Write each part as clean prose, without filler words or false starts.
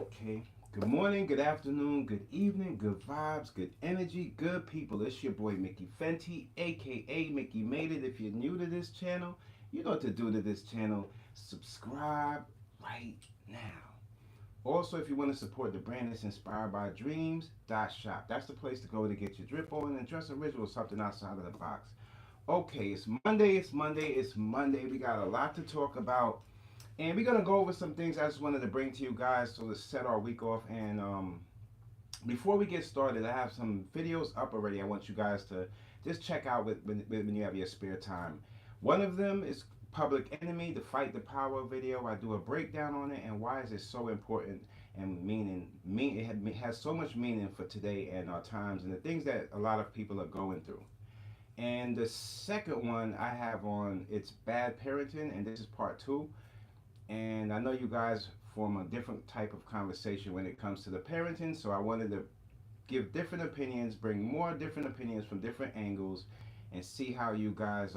Okay. Good morning, good afternoon, good evening, good vibes, good energy, good people. It's your boy Mickey Fenty, aka Mickey Made It. If you're new to this channel, you know what to do to this channel. Subscribe right now. Also, if you want to support the brand, it's inspired by dreams. Shop. That's the place to go to get your drip on and dress original, something outside of the box. Okay, it's Monday, it's Monday, it's Monday. We got a lot to talk about. And we're gonna go over some things I just wanted to bring to you guys so to set our week off. And before we get started, I have some videos up already. I want you guys to just check out when you have your spare time. One of them is Public Enemy, the Fight the Power video. I do a breakdown on it and why is it so important and it has so much meaning for today and our times and the things that a lot of people are going through. And the second one I have on it's bad parenting, and this is part two. And I know you guys form a different type of conversation when it comes to the parenting, so I wanted to give different opinions, bring more different opinions from different angles, and see how you guys,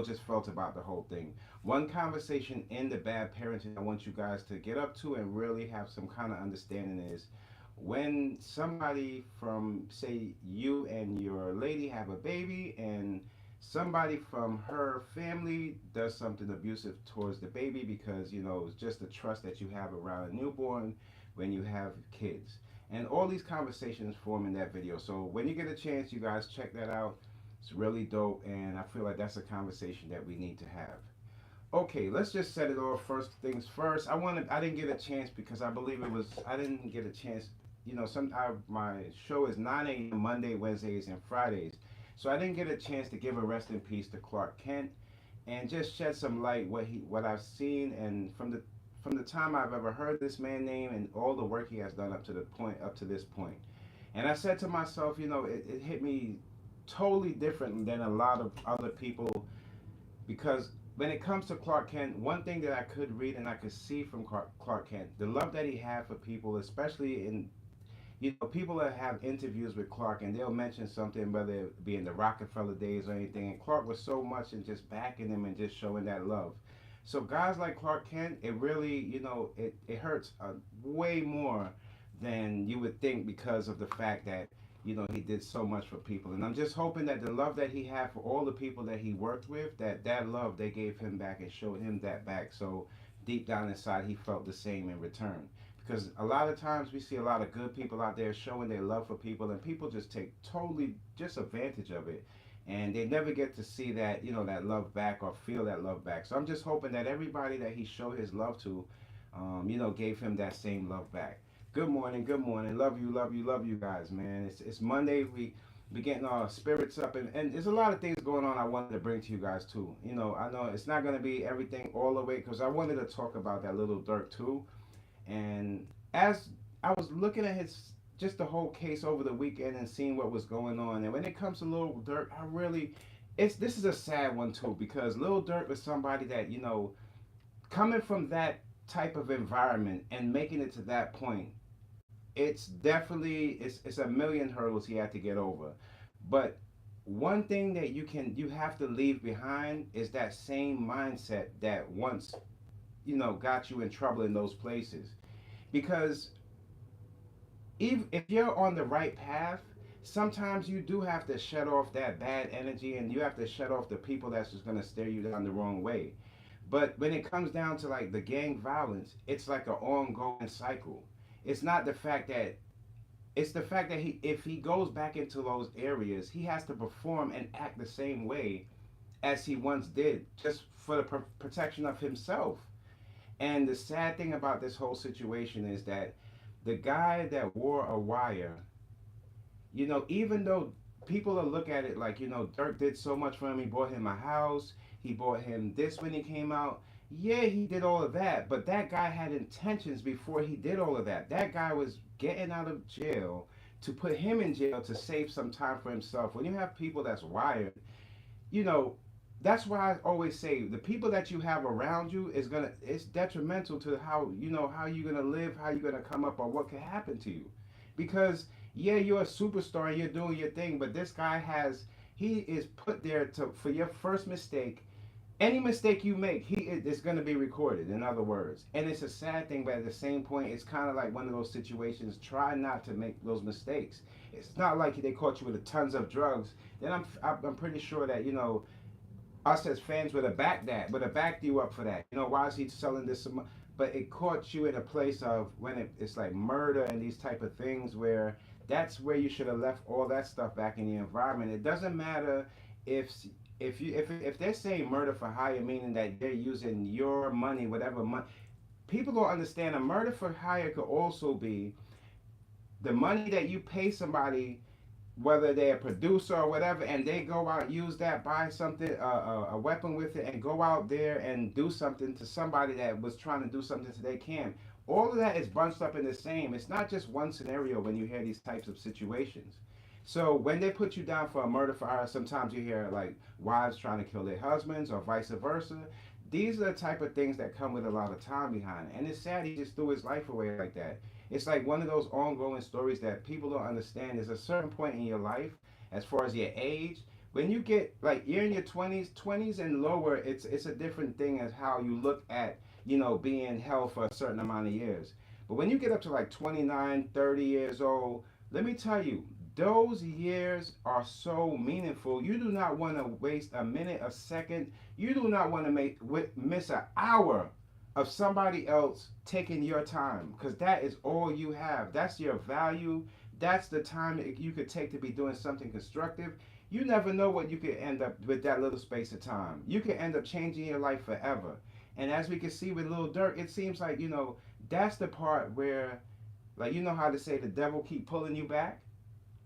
just felt about the whole thing. One conversation in the bad parenting I want you guys to get up to and really have some kind of understanding is when somebody from, say, you and your lady have a baby and somebody from her family does something abusive towards the baby because it's just the trust that you have around a newborn when you have kids, and all these conversations form in that video. So when you get a chance, you guys check that out. It's really dope, and I feel like that's a conversation that we need to have. Okay, let's just set it off. First things first, I didn't get a chance because I believe it was I didn't get a chance. My show is 9 a.m. Monday, Wednesdays, and Fridays. So I didn't get a chance to give a rest in peace to Clark Kent and just shed some light what I've seen, and from the time I've ever heard this man name and all the work he has done up to this point. And I said to myself, it hit me totally different than a lot of other people, because when it comes to Clark Kent, one thing that I could read and I could see from Clark Kent, the love that he had for people, especially in people that have interviews with Clark and they'll mention something, whether it be in the Rockefeller days or anything, and Clark was so much in just backing him and just showing that love. So guys like Clark Kent, it really, it hurts way more than you would think because of the fact that, he did so much for people. And I'm just hoping that the love that he had for all the people that he worked with, that love they gave him back and showed him that back. So deep down inside, he felt the same in return. Because a lot of times we see a lot of good people out there showing their love for people, and people just take totally just advantage of it, and they never get to see that that love back or feel that love back. So I'm just hoping that everybody that he showed his love to, gave him that same love back. Good morning, good morning. Love you, love you, love you guys, man. It's Monday. We getting our spirits up, and there's a lot of things going on I wanted to bring to you guys too. I know it's not gonna be everything all the way because I wanted to talk about that Lil Durk too. And as I was looking at his just the whole case over the weekend and seeing what was going on, and when it comes to Lil Durk, I really this is a sad one too because Lil Durk was somebody that coming from that type of environment and making it to that point, it's a million hurdles he had to get over. But one thing that you have to leave behind is that same mindset that once got you in trouble in those places, because if you're on the right path, sometimes you do have to shut off that bad energy and you have to shut off the people that's just going to steer you down the wrong way. But when it comes down to like the gang violence, it's like an ongoing cycle. It's not the fact that it's the fact that if he goes back into those areas, he has to perform and act the same way as he once did, just for the protection of himself. And the sad thing about this whole situation is that the guy that wore a wire, even though people will look at it like, Dirk did so much for him, he bought him a house, he bought him this when he came out. Yeah, he did all of that, but that guy had intentions before he did all of that. That guy was getting out of jail to put him in jail to save some time for himself. When you have people that's wired, you know, that's why I always say the people that you have around you it's detrimental to how you're gonna live, how you're gonna come up, or what could happen to you. Because yeah, you're a superstar and you're doing your thing, but this guy he is put there to for your first mistake. Any mistake you make, it's going to be recorded, in other words. And it's a sad thing, but at the same point, it's kind of like one of those situations. Try not to make those mistakes. It's not like they caught you with tons of drugs. Then I'm pretty sure that, us as fans would have backed you up for that. Why is he selling this? But it caught you in a place of when it's like murder and these type of things where that's where you should have left all that stuff back in the environment. It doesn't matter if if they're saying murder for hire, meaning that they're using your money, whatever money. People don't understand a murder for hire could also be the money that you pay somebody, whether they're a producer or whatever, and they go out, use that, buy something, a weapon with it, and go out there and do something to somebody that was trying to do something to their camp. All of that is bunched up in the same. It's not just one scenario when you hear these types of situations. So when they put you down for a murder for hire, sometimes you hear like wives trying to kill their husbands or vice versa. These are the type of things that come with a lot of time behind it. And it's sad he just threw his life away like that. It's like one of those ongoing stories that people don't understand. There's a certain point in your life, as far as your age, when you get like you're in your twenties and lower, it's a different thing as how you look at being held for a certain amount of years. But when you get up to like 29, 30 years old, let me tell you, those years are so meaningful. You do not want to waste a minute, a second. You do not want to miss an hour of somebody else taking your time, because that is all you have. That's your value. That's the time that you could take to be doing something constructive. You never know what you could end up with that little space of time. You could end up changing your life forever. And as we can see with Lil Durk, it seems like, that's the part where, like, you know how to say the devil keep pulling you back?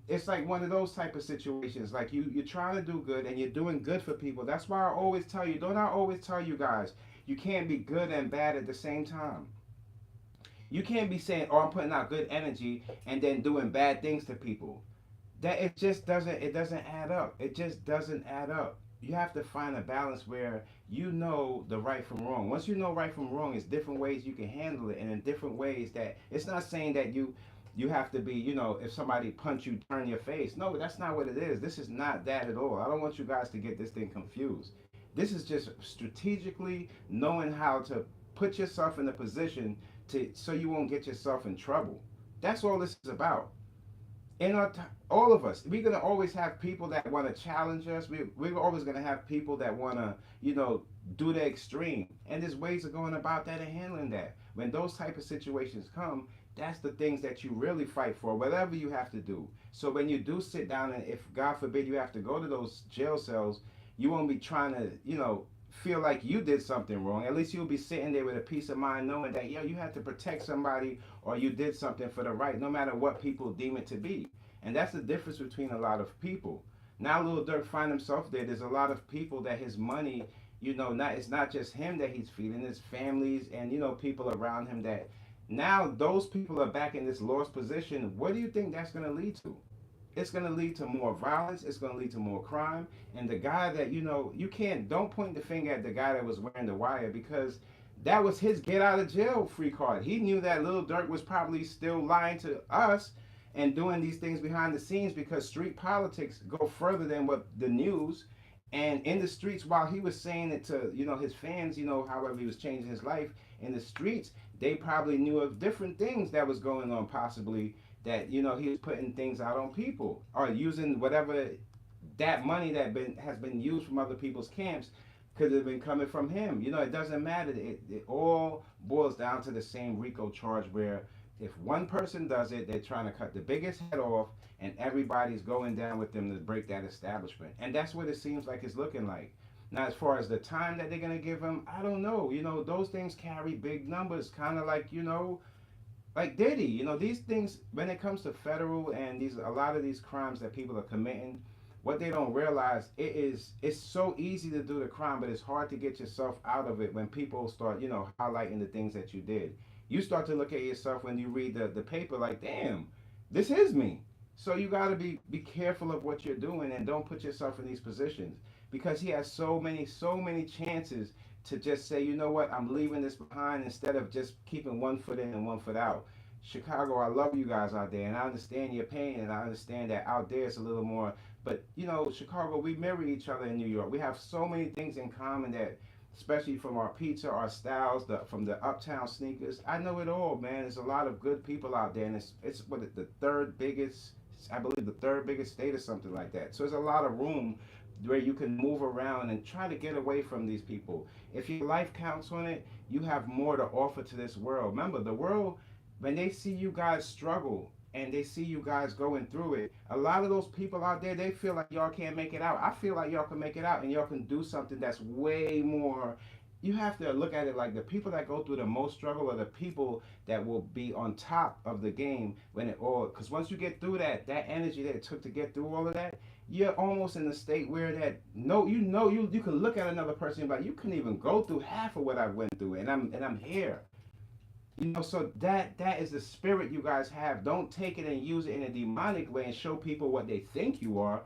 It's like one of those type of situations. Like you're trying to do good and you're doing good for people. That's why I always tell you, don't I always tell you guys, you can't be good and bad at the same time. You can't be saying, "Oh, I'm putting out good energy," and then doing bad things to people. That it doesn't add up. It just doesn't add up. You have to find a balance where you know the right from wrong. Once you know right from wrong, it's different ways you can handle it, and in different ways that it's not saying that you have to be, if somebody punch you, turn your face. No, that's not what it is. This is not that at all. I don't want you guys to get this thing confused. This is just strategically knowing how to put yourself in a position to so you won't get yourself in trouble. That's all this is about. In all of us, we're gonna always have people that want to challenge us. We're always gonna have people that want to, do the extreme. And there's ways of going about that and handling that. When those type of situations come, that's the things that you really fight for, whatever you have to do. So when you do sit down, and if God forbid you have to go to those jail cells, you won't be trying to, feel like you did something wrong. At least you'll be sitting there with a peace of mind knowing that, you had to protect somebody or you did something for the right, no matter what people deem it to be. And that's the difference between a lot of people. Now Lil Durk find himself there. There's a lot of people that his money, not it's not just him that he's feeding, his families and people around him that now those people are back in this lost position. What do you think that's going to lead to? It's going to lead to more violence. It's going to lead to more crime. And the guy that, you can't, don't point the finger at the guy that was wearing the wire, because that was his get out of jail free card. He knew that Lil Durk was probably still lying to us and doing these things behind the scenes, because street politics go further than what the news. And in the streets, while he was saying it to his fans, however he was changing his life in the streets, they probably knew of different things that was going on, possibly that he was putting things out on people or using whatever that money that has been used from other people's camps could have been coming from him. It doesn't matter. It all boils down to the same RICO charge, where if one person does it, they're trying to cut the biggest head off, and everybody's going down with them to break that establishment. And that's what it seems like it's looking like. Now, as far as the time that they're going to give him, I don't know. Those things carry big numbers, kind of like Diddy. These things, when it comes to federal and a lot of these crimes that people are committing, what they don't realize, it's so easy to do the crime, but it's hard to get yourself out of it when people start, highlighting the things that you did. You start to look at yourself when you read the paper like, damn, this is me. So you got to be careful of what you're doing and don't put yourself in these positions, because he has so many chances to just say, you know what, I'm leaving this behind, instead of just keeping one foot in and one foot out. Chicago, I love you guys out there, and I understand your pain, and I understand that out there it's a little more. But Chicago, we mirror each other in New York. We have so many things in common that especially from our pizza, our styles, from the uptown sneakers. I know it all, man. There's a lot of good people out there, and it's what the third biggest, I believe, the third biggest state or something like that. So there's a lot of room where you can move around and try to get away from these people. If your life counts on it, you have more to offer to this world. Remember, the world, when they see you guys struggle and they see you guys going through it, a lot of those people out there, they feel like y'all can't make it out. I feel like y'all can make it out and y'all can do something that's way more. You have to look at it like the people that go through the most struggle are the people that will be on top of the game when it all. Because once you get through that energy that it took to get through all of that, you're almost in a state where that no, you can look at another person and be like, you couldn't even go through half of what I went through, and I'm here. So that is the spirit you guys have. Don't take it and use it in a demonic way and show people what they think you are.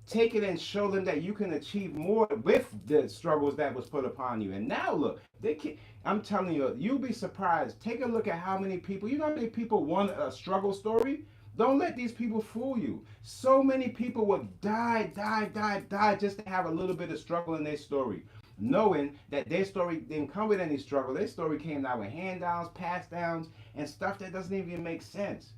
Take it and show them that you can achieve more with the struggles that was put upon you. And now look, they can, I'm telling you, you'll be surprised. Take a look at how many people, you know how many people want a struggle story? Don't let these people fool you. So many people will die just to have a little bit of struggle in their story, knowing that their story didn't come with any struggle. Their story came out with hand downs, pass downs, and stuff that doesn't even make sense.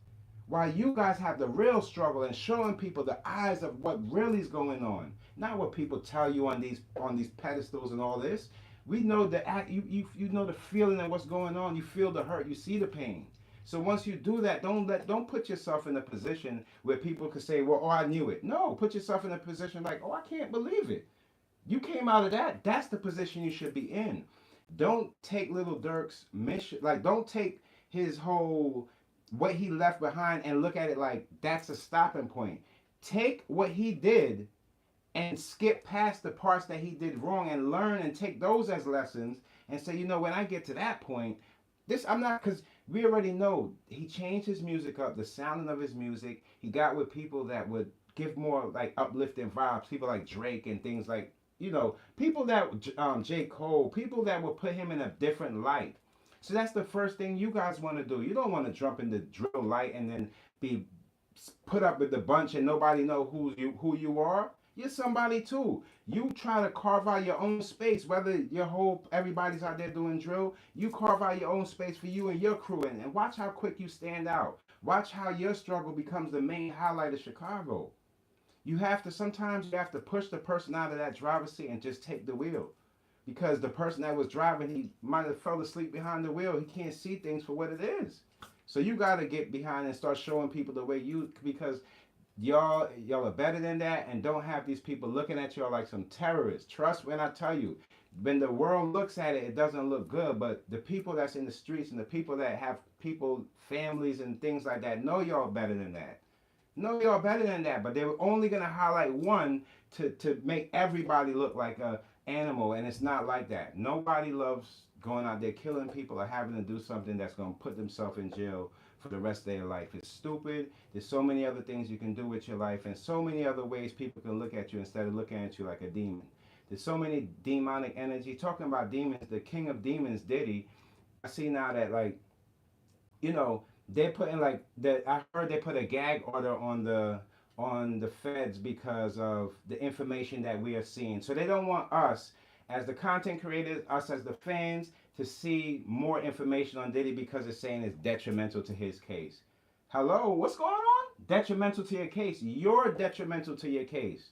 While you guys have the real struggle and showing people the eyes of what really is going on, not what people tell you on these pedestals and all this. We know the act. You know the feeling of what's going on. You feel the hurt. You see the pain. So once you do that, don't put yourself in a position where people could say, "Well, oh, I knew it." No, put yourself in a position like, "Oh, I can't believe it." You came out of that. That's the position you should be in. Don't take Lil Durk's mission, like don't take his whole what he left behind and look at it like that's a stopping point. Take what he did and skip past the parts that he did wrong and learn and take those as lessons and say, when I get to that point, this I'm not because we already know he changed his music up, the sounding of his music. He got with people that would give more like uplifting vibes, people like Drake and things like people that J. Cole, people that will put him in a different light. So that's the first thing you guys want to do. You don't want to jump in the drill light and then be put up with the bunch and nobody know who you are. You're somebody too. You try to carve out your own space, whether everybody's out there doing drill. You carve out your own space for you and your crew, and watch how quick you stand out. Watch how your struggle becomes the main highlight of Chicago. Sometimes you have to push the person out of that driver's seat and just take the wheel. Because the person that was driving, he might have fell asleep behind the wheel. He can't see things for what it is. So you got to get behind and start showing people the way because y'all are better than that, and don't have these people looking at y'all like some terrorists. Trust when I tell you, when the world looks at it, it doesn't look good. But the people that's in the streets and the people that have families and things like that, know y'all better than that. No, y'all better than that, but they were only gonna highlight one to make everybody look like a animal, and it's not like that. Nobody loves going out there killing people or having to do something that's gonna put themselves in jail for the rest of their life. It's stupid. There's so many other things you can do with your life, and so many other ways people can look at you instead of looking at you like a demon. There's so many demonic energy. Talking about demons, the king of demons, Diddy. I see now that they put in like that. I heard they put a gag order on the feds because of the information that we are seeing. So they don't want us as the content creators, us as the fans, to see more information on Diddy because it's saying it's detrimental to his case. Hello, what's going on? Detrimental to your case. You're detrimental to your case.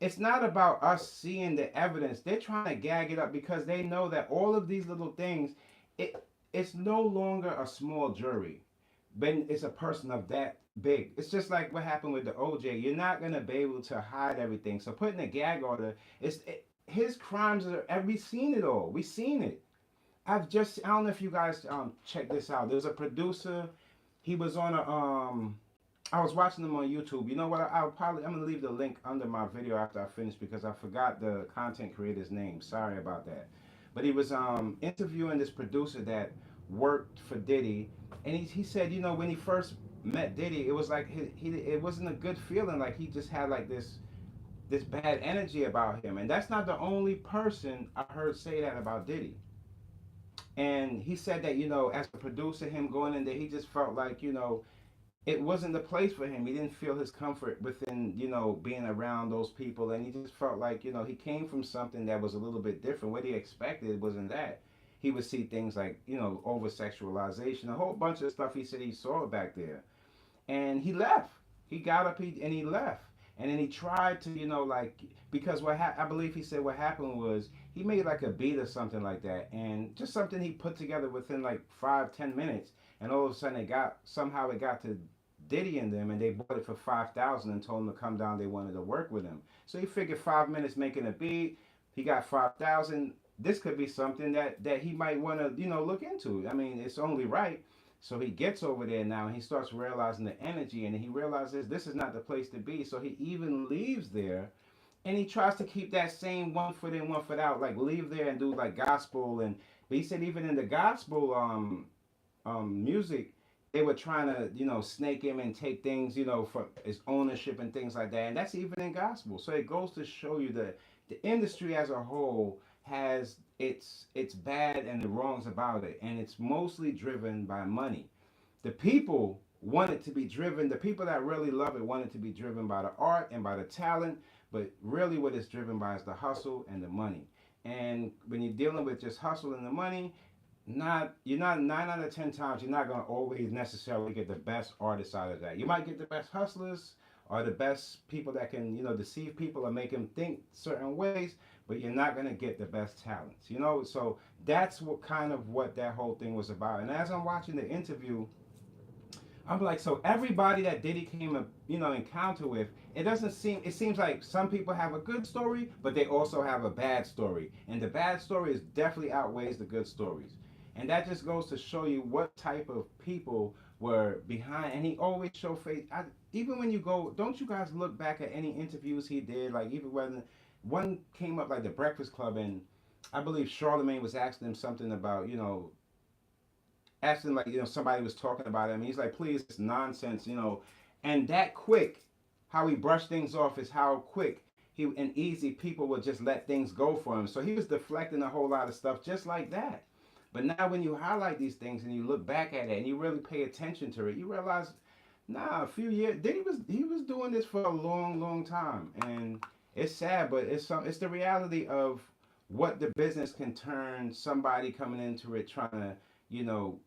It's not about us seeing the evidence. They're trying to gag it up because they know that all of these little things, it's no longer a small jury. When it's a person of that big. It's just like what happened with the OJ. You're not going to be able to hide everything. So putting a gag order, his crimes we've seen it all. We've seen it. I don't know if you guys check this out. There's a producer. He was on I was watching him on YouTube. You know what? I'm going to leave the link under my video after I finish because I forgot the content creator's name. Sorry about that. But he was interviewing this producer that worked for Diddy, and he said, when he first met Diddy, it was like it wasn't a good feeling. Like he just had like this bad energy about him, and that's not the only person I heard say that about Diddy. And he said that as a producer, him going in there, he just felt like it wasn't the place for him. He didn't feel his comfort within, being around those people, and he just felt like, he came from something that was a little bit different. What he expected wasn't that. He would see things like, over sexualization, a whole bunch of stuff he said he saw back there, and he left. He got up and he left. And then he tried to, like, because I believe he said what happened was he made like a beat or something like that, and just something he put together within like 5-10 minutes, and all of a sudden it got to Diddy and them, and they bought it for 5,000 and told him to come down. They wanted to work with him, so he figured 5 minutes making a beat, he got 5,000. This could be something that he might want to look into. I mean, it's only right. So he gets over there now and he starts realizing the energy, and he realizes this is not the place to be. So he even leaves there and he tries to keep that same one foot in, one foot out, like leave there and do like gospel. And but he said even in the gospel music, they were trying to snake him and take things for his ownership and things like that. And that's even in gospel. So it goes to show you that the industry as a whole has its bad and the wrongs about it, and it's mostly driven by money. The people want it to be driven. The people that really love it want it to be driven by the art and by the talent, but really what it's driven by is the hustle and the money. And when you're dealing with just hustle and the money, you're not 9 out of 10 times you're not gonna always necessarily get the best artists out of that. You might get the best hustlers or the best people that can deceive people or make them think certain ways, but you're not gonna get the best talents. So that's what that whole thing was about. And as I'm watching the interview, I'm like, so everybody that Diddy came a encounter with, it seems like some people have a good story, but they also have a bad story. And the bad story is definitely outweighs the good stories. And that just goes to show you what type of people were behind. And he always show face. Even when you go, don't you guys look back at any interviews he did? Like even when one came up like the Breakfast Club, and I believe Charlemagne was asking him something about asking like somebody was talking about him, and he's like, please, it's nonsense, and that quick, how he brushed things off is how quick he and easy people would just let things go for him. So he was deflecting a whole lot of stuff just like that. But now when you highlight these things and you look back at it and you really pay attention to it, you realize, nah, a few years, he was doing this for a long, long time, and it's sad, but it's the reality of what the business can turn somebody coming into it trying to you know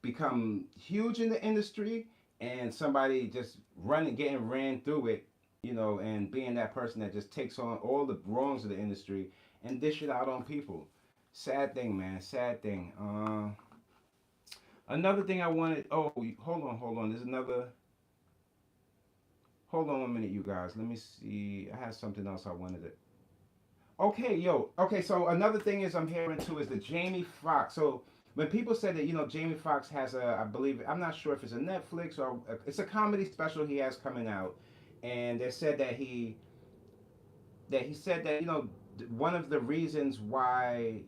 become huge in the industry, and somebody just running getting ran through it, and being that person that just takes on all the wrongs of the industry and dish it out on people. Sad thing, man. Sad thing. Another thing I wanted. Oh, hold on. There's another. Hold on 1 minute, you guys. Let me see. I had something else I wanted to. Okay, yo. Okay, so another thing is I'm hearing too is the Jamie Foxx. So when people say that Jamie Foxx has I believe I'm not sure if it's a Netflix or it's a comedy special he has coming out, and they said that he said that one of the reasons why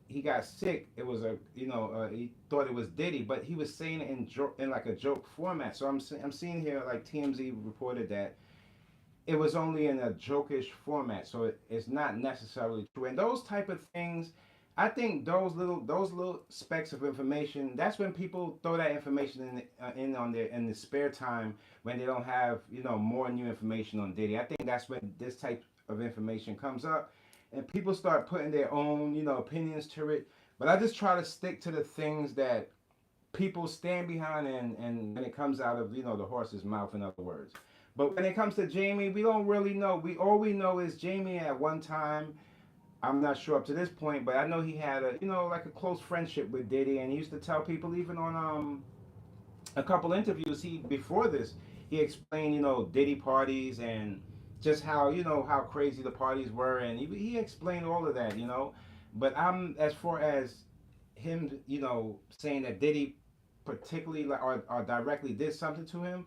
he got sick, it was he thought it was Diddy, but he was saying it in like a joke format. So I'm seeing here like TMZ reported that it was only in a jokish format, so it's not necessarily true. And those type of things, I think those little specks of information. That's when people throw that information in on their in the spare time when they don't have more new information on Diddy. I think that's when this type of information comes up, and people start putting their own opinions to it. But I just try to stick to the things that people stand behind, and when it comes out of the horse's mouth, in other words. But when it comes to Jamie, we don't really know. We know is Jamie at one time. I'm not sure up to this point, but I know he had a like a close friendship with Diddy, and he used to tell people even on a couple interviews he before this he explained Diddy parties and just how crazy the parties were, and he explained all of that. But I'm as far as him saying that Diddy particularly like, or directly did something to him,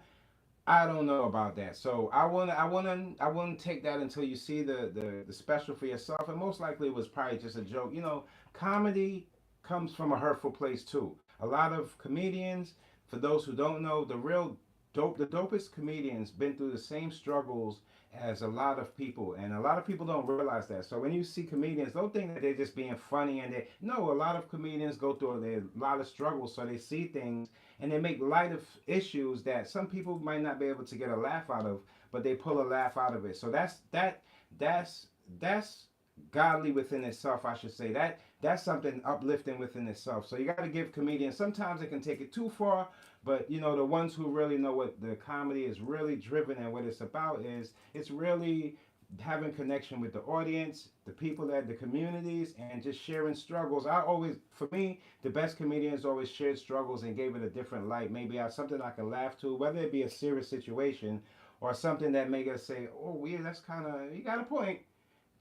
I don't know about that. So I wanna take that until you see the special for yourself. And most likely it was probably just a joke. Comedy comes from a hurtful place too. A lot of comedians, for those who don't know, the dopest comedians been through the same struggles as a lot of people, and a lot of people don't realize that. So when you see comedians, don't think that they're just being funny, and they no, a lot of comedians go through a lot of struggles, so they see things and they make light of issues that some people might not be able to get a laugh out of, but they pull a laugh out of it. So that's that's godly within itself, I should say. That's something uplifting within itself. So you got to give comedians. Sometimes they can take it too far, but you know the ones who really know what the comedy is really driven and what it's about is it's really having connection with the audience, the people that the communities, and just sharing struggles. I always, for me, the best comedians always shared struggles and gave it a different light. Maybe something I can laugh to, whether it be a serious situation or something that make us say, "Oh, weird, that's kind of you got a point."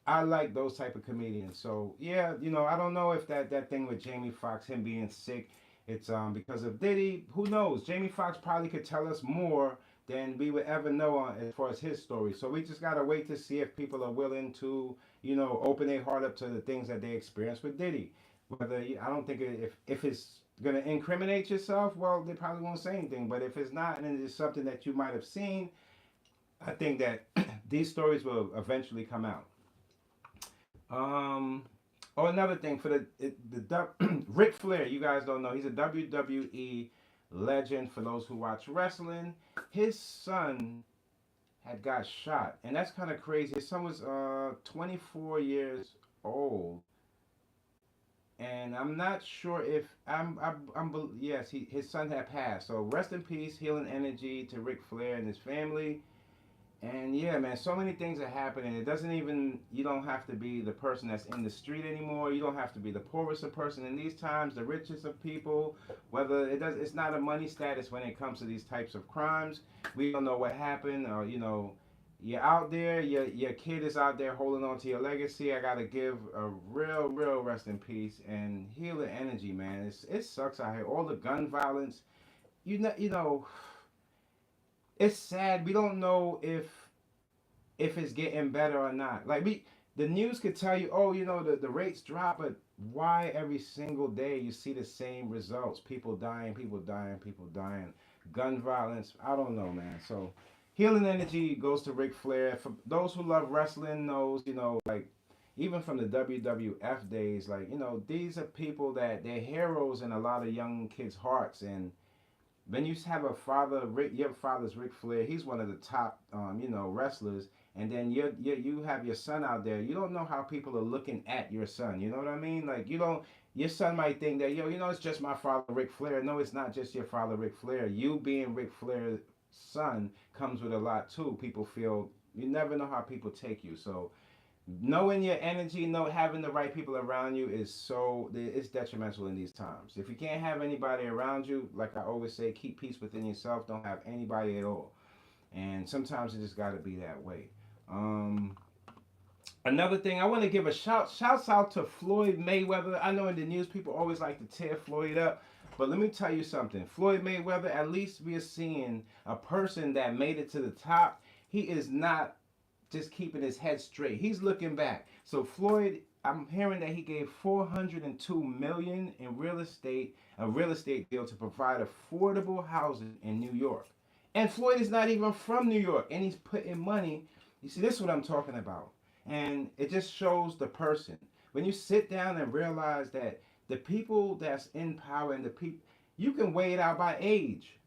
I like those type of comedians. So yeah, you know, I don't know if that thing with Jamie Foxx, him being sick, it's because of Diddy. Who knows? Jamie Foxx probably could tell us more than we would ever know on, as far as his story. So we just gotta wait to see if people are willing to, you know, open their heart up to the things that they experienced with Diddy. Whether I don't think if it's gonna incriminate yourself, well, they probably won't say anything. But if it's not, and it's something that you might have seen, I think that these stories will eventually come out. Um, oh, another thing for Ric Flair, you guys don't know, he's a WWE legend. For those who watch wrestling, his son had got shot, and that's kind of crazy. His son was 24 years old, and I'm not sure if yes, his son had passed. So rest in peace, healing energy to Ric Flair and his family. And yeah, man, so many things are happening. It doesn't even, you don't have to be the person that's in the street anymore. You don't have to be the poorest of person in these times, the richest of people. Whether it's not a money status when it comes to these types of crimes. We don't know what happened, or you know, you're out there, your kid is out there holding on to your legacy. I gotta give a real rest in peace and heal the energy, man. It sucks out here. All the gun violence, you know, it's sad. We don't know if it's getting better or not. Like the news could tell you, oh, you know, the rates drop, but why every single day you see the same results? People dying, people dying, people dying. Gun violence. I don't know, man. So healing energy goes to Ric Flair. For those who love wrestling knows, you know, like even from the WWF days, like, you know, these are people that they're heroes in a lot of young kids' hearts. And when you have a father, your father's Ric Flair. He's one of the top, you know, wrestlers. And then you have your son out there. You don't know how people are looking at your son. You know what I mean? Like you don't. Your son might think that yo, you know, it's just my father, Ric Flair. No, it's not just your father, Ric Flair. You being Ric Flair's son comes with a lot too. People feel you never know how people take you. So knowing your energy, having the right people around you is so it's detrimental in these times. If you can't have anybody around you, like I always say, keep peace within yourself. Don't have anybody at all. And sometimes it just got to be that way. Um, Another thing I want to give a shouts out to Floyd Mayweather. I know in the news people always like to tear Floyd up, but let me tell you something. Floyd Mayweather, at least we are seeing a person that made it to the top. He is not just keeping his head straight. He's looking back. So Floyd, I'm hearing that he gave 402 million in real estate, a real estate deal to provide affordable housing in New York. And Floyd is not even from New York, and he's putting money. You see, this is what I'm talking about. And it just shows the person. When you sit down and realize that the people that's in power and the people, you can weigh it out by age.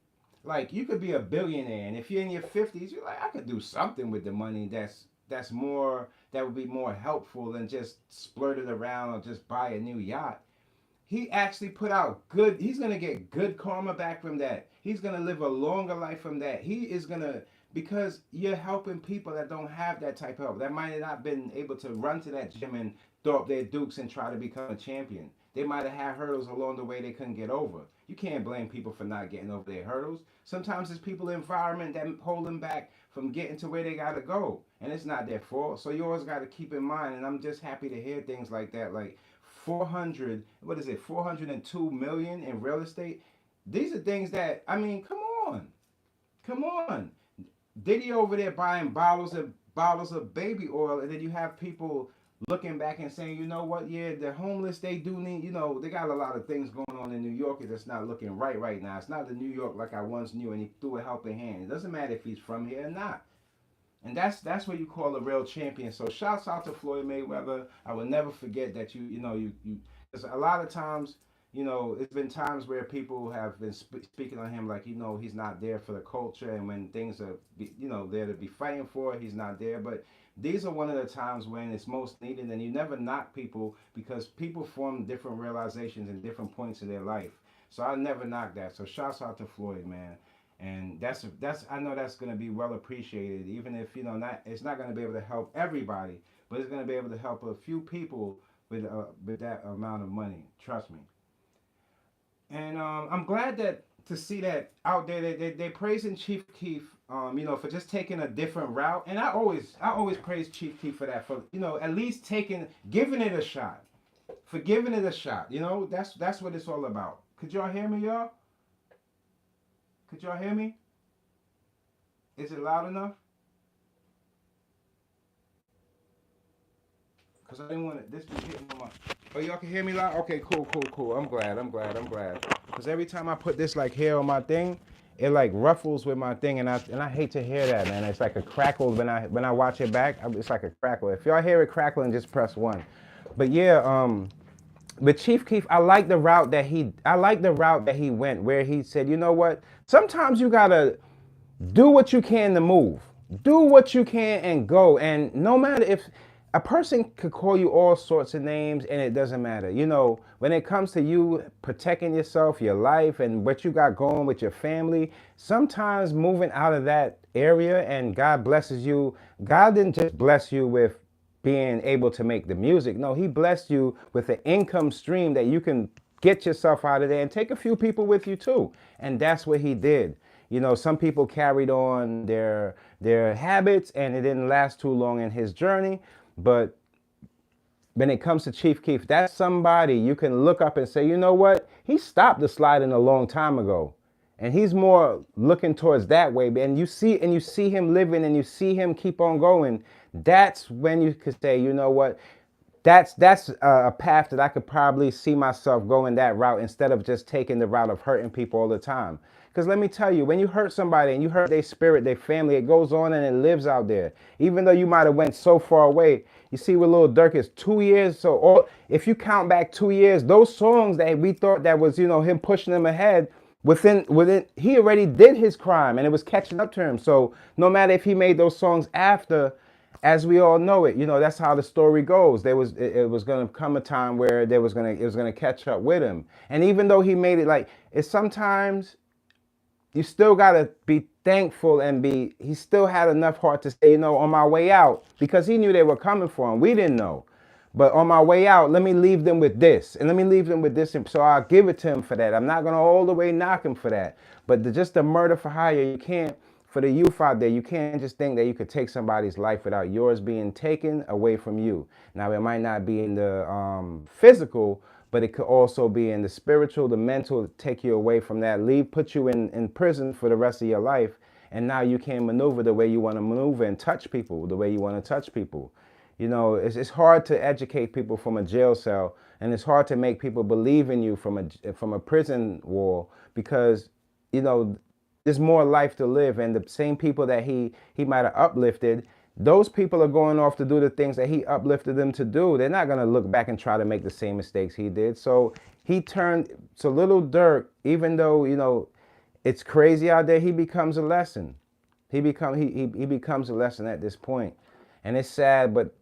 Like you could be a billionaire, and if you're in your 50s, you're like, I could do something with the money that's more that would be more helpful than just splurt it around or just buy a new yacht. He actually put out good. He's gonna get good karma back from that. He's gonna live a longer life from that. He is gonna because you're helping people that don't have that type of help. That might have not been able to run to that gym and throw up their dukes and try to become a champion. They might have had hurdles along the way they couldn't get over. You can't blame people for not getting over their hurdles. Sometimes it's people environment that hold them back from getting to where they gotta go, and it's not their fault. So you always gotta keep in mind. And I'm just happy to hear things like that, like 400. What is it? 402 million in real estate. These are things that I mean, come on. Diddy over there buying bottles of baby oil, and then you have people looking back and saying, you know what, yeah, the homeless, they do need, you know, they got a lot of things going on in New York that's not looking right now. It's not the New York like I once knew, and he threw a helping hand. It doesn't matter if he's from here or not. And that's what you call a real champion. So shouts out to Floyd Mayweather. I will never forget that you because a lot of times, it's been times where people have been speaking on him like, he's not there for the culture, and when things are, there to be fighting for, he's not there. But these are one of the times when it's most needed, and you never knock people because people form different realizations in different points of their life. So I never knock that. So shouts out to Floyd, man. And that's I know that's going to be well appreciated, even if not it's not going to be able to help everybody, but it's going to be able to help a few people with that amount of money. Trust me. And I'm glad that to see that out there they praising Chief Keef, for just taking a different route. And I always praise Chief Keef for that, for at least giving it a shot, for giving it a shot. That's what it's all about. Could y'all hear me, y'all? Could y'all hear me? Is it loud enough? Cause I didn't want this be hitting on my. Oh, y'all can hear me loud. Okay, cool, cool, cool. I'm glad. I'm glad. I'm glad. Cause every time I put this like here on my thing, it like ruffles with my thing, and I hate to hear that, man. It's like a crackle when I watch it back. It's like a crackle. If y'all hear it crackling, just press one. But yeah, but Chief Keef, I like the route that he went, where he said, you know what? Sometimes you gotta do what you can to move. Do what you can and go. And no matter if a person could call you all sorts of names, and it doesn't matter. When it comes to you protecting yourself, your life, and what you got going with your family, sometimes moving out of that area and God blesses you. God didn't just bless you with being able to make the music. No, he blessed you with an income stream that you can get yourself out of there and take a few people with you too. And that's what he did. Some people carried on their habits, and it didn't last too long in his journey. But when it comes to Chief Keef, that's somebody you can look up and say, you know what? He stopped the sliding a long time ago. And he's more looking towards that way. And you see him living, and you see him keep on going. That's when you could say, you know what? That's a path that I could probably see myself going that route, instead of just taking the route of hurting people all the time. Because let me tell you, when you hurt somebody and you hurt their spirit, their family, it goes on and it lives out there. Even though you might have went so far away, you see with Lil Durk is 2 years. So if you count back 2 years, those songs that we thought that was him pushing them ahead, within he already did his crime, and it was catching up to him. So no matter if he made those songs after, as we all know it, that's how the story goes. It was gonna come a time where it was gonna catch up with him. And even though he made it, like, it's sometimes you still gotta be thankful, and he still had enough heart to say, on my way out, because he knew they were coming for him. We didn't know. But on my way out, let me leave them with this. And let me leave them with this. And so I'll give it to him for that. I'm not going to all the way knock him for that. But just the murder for hire, you can't, for the youth out there, you can't just think that you could take somebody's life without yours being taken away from you. Now, it might not be in the physical, but it could also be in the spiritual, the mental, take you away from that. Put you in prison for the rest of your life. And now you can't maneuver the way you want to maneuver and touch people the way you want to touch people. It's hard to educate people from a jail cell, and it's hard to make people believe in you from a prison wall, because there's more life to live, and the same people that he might have uplifted, those people are going off to do the things that he uplifted them to do. They're not going to look back and try to make the same mistakes he did. So Lil Durk, even though it's crazy out there, he becomes a lesson. He becomes a lesson at this point, and it's sad, but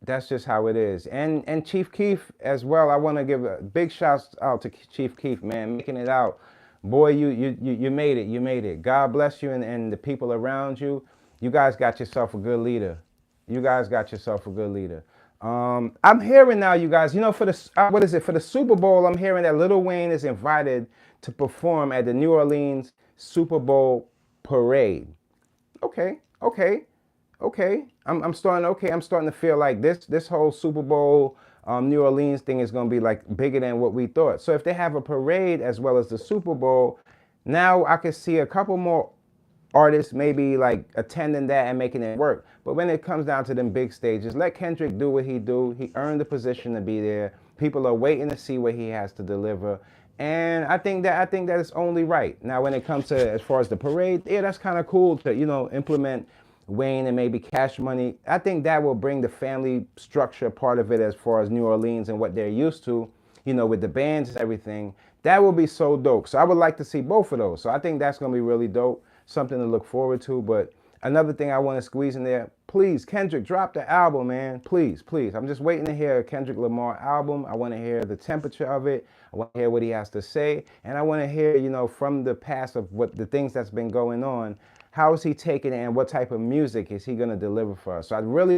that's just how it is. And Chief Keef as well. I want to give a big shout out to Chief Keef, man, making it out. Boy, you made it. You made it. God bless you, and the people around you. You guys got yourself a good leader. You guys got yourself a good leader. I'm hearing now, you guys, for the what is it, for the Super Bowl? I'm hearing that Lil Wayne is invited to perform at the New Orleans Super Bowl parade. Okay, okay. Okay, I'm starting. Okay, I'm starting to feel like this whole Super Bowl New Orleans thing is going to be like bigger than what we thought. So if they have a parade as well as the Super Bowl, now I could see a couple more artists maybe like attending that and making it work. But when it comes down to them big stages, let Kendrick do what he do. He earned the position to be there. People are waiting to see what he has to deliver. And I think that it's only right. Now when it comes to as far as the parade, yeah, that's kind of cool to implement Wayne and maybe Cash Money. I think that will bring the family structure part of it as far as New Orleans and what they're used to, with the bands and everything. That will be so dope. So I would like to see both of those. So I think that's going to be really dope, something to look forward to. But another thing I want to squeeze in there, please, Kendrick, drop the album, man. Please, please. I'm just waiting to hear a Kendrick Lamar album. I want to hear the temperature of it. I want to hear what he has to say. And I want to hear, from the past of what the things that's been going on, how is he taking it and what type of music is he gonna deliver for us? So I'm really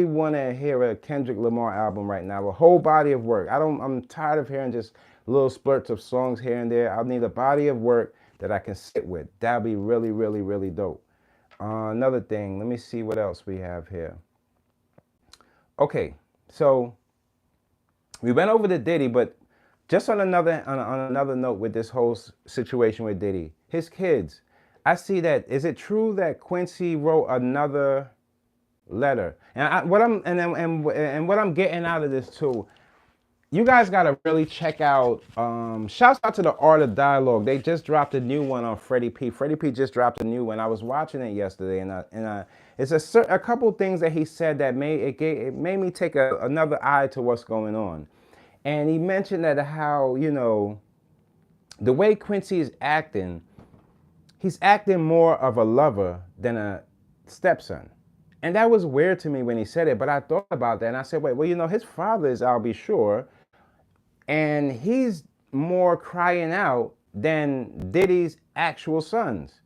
wanna hear a Kendrick Lamar album right now, a whole body of work. I'm tired of hearing just little splurts of songs here and there. I need a body of work that I can sit with. That'd be really, really, really dope. Another thing, let me see what else we have here. Okay, so we went over to Diddy, but just on another note with this whole situation with Diddy, his kids. I see that. Is it true that Quincy wrote another letter? What I'm getting out of this too, you guys gotta really check out. Shouts out to the Art of Dialogue. They just dropped a new one on Freddie P. Freddie P just dropped a new one. I was watching it yesterday, and it's a couple things that he said that it made me take another eye to what's going on. And he mentioned that how the way Quincy is acting, he's acting more of a lover than a stepson. And that was weird to me when he said it, but I thought about that and I said, wait, well, his father is, I'll be sure, and he's more crying out than Diddy's actual sons.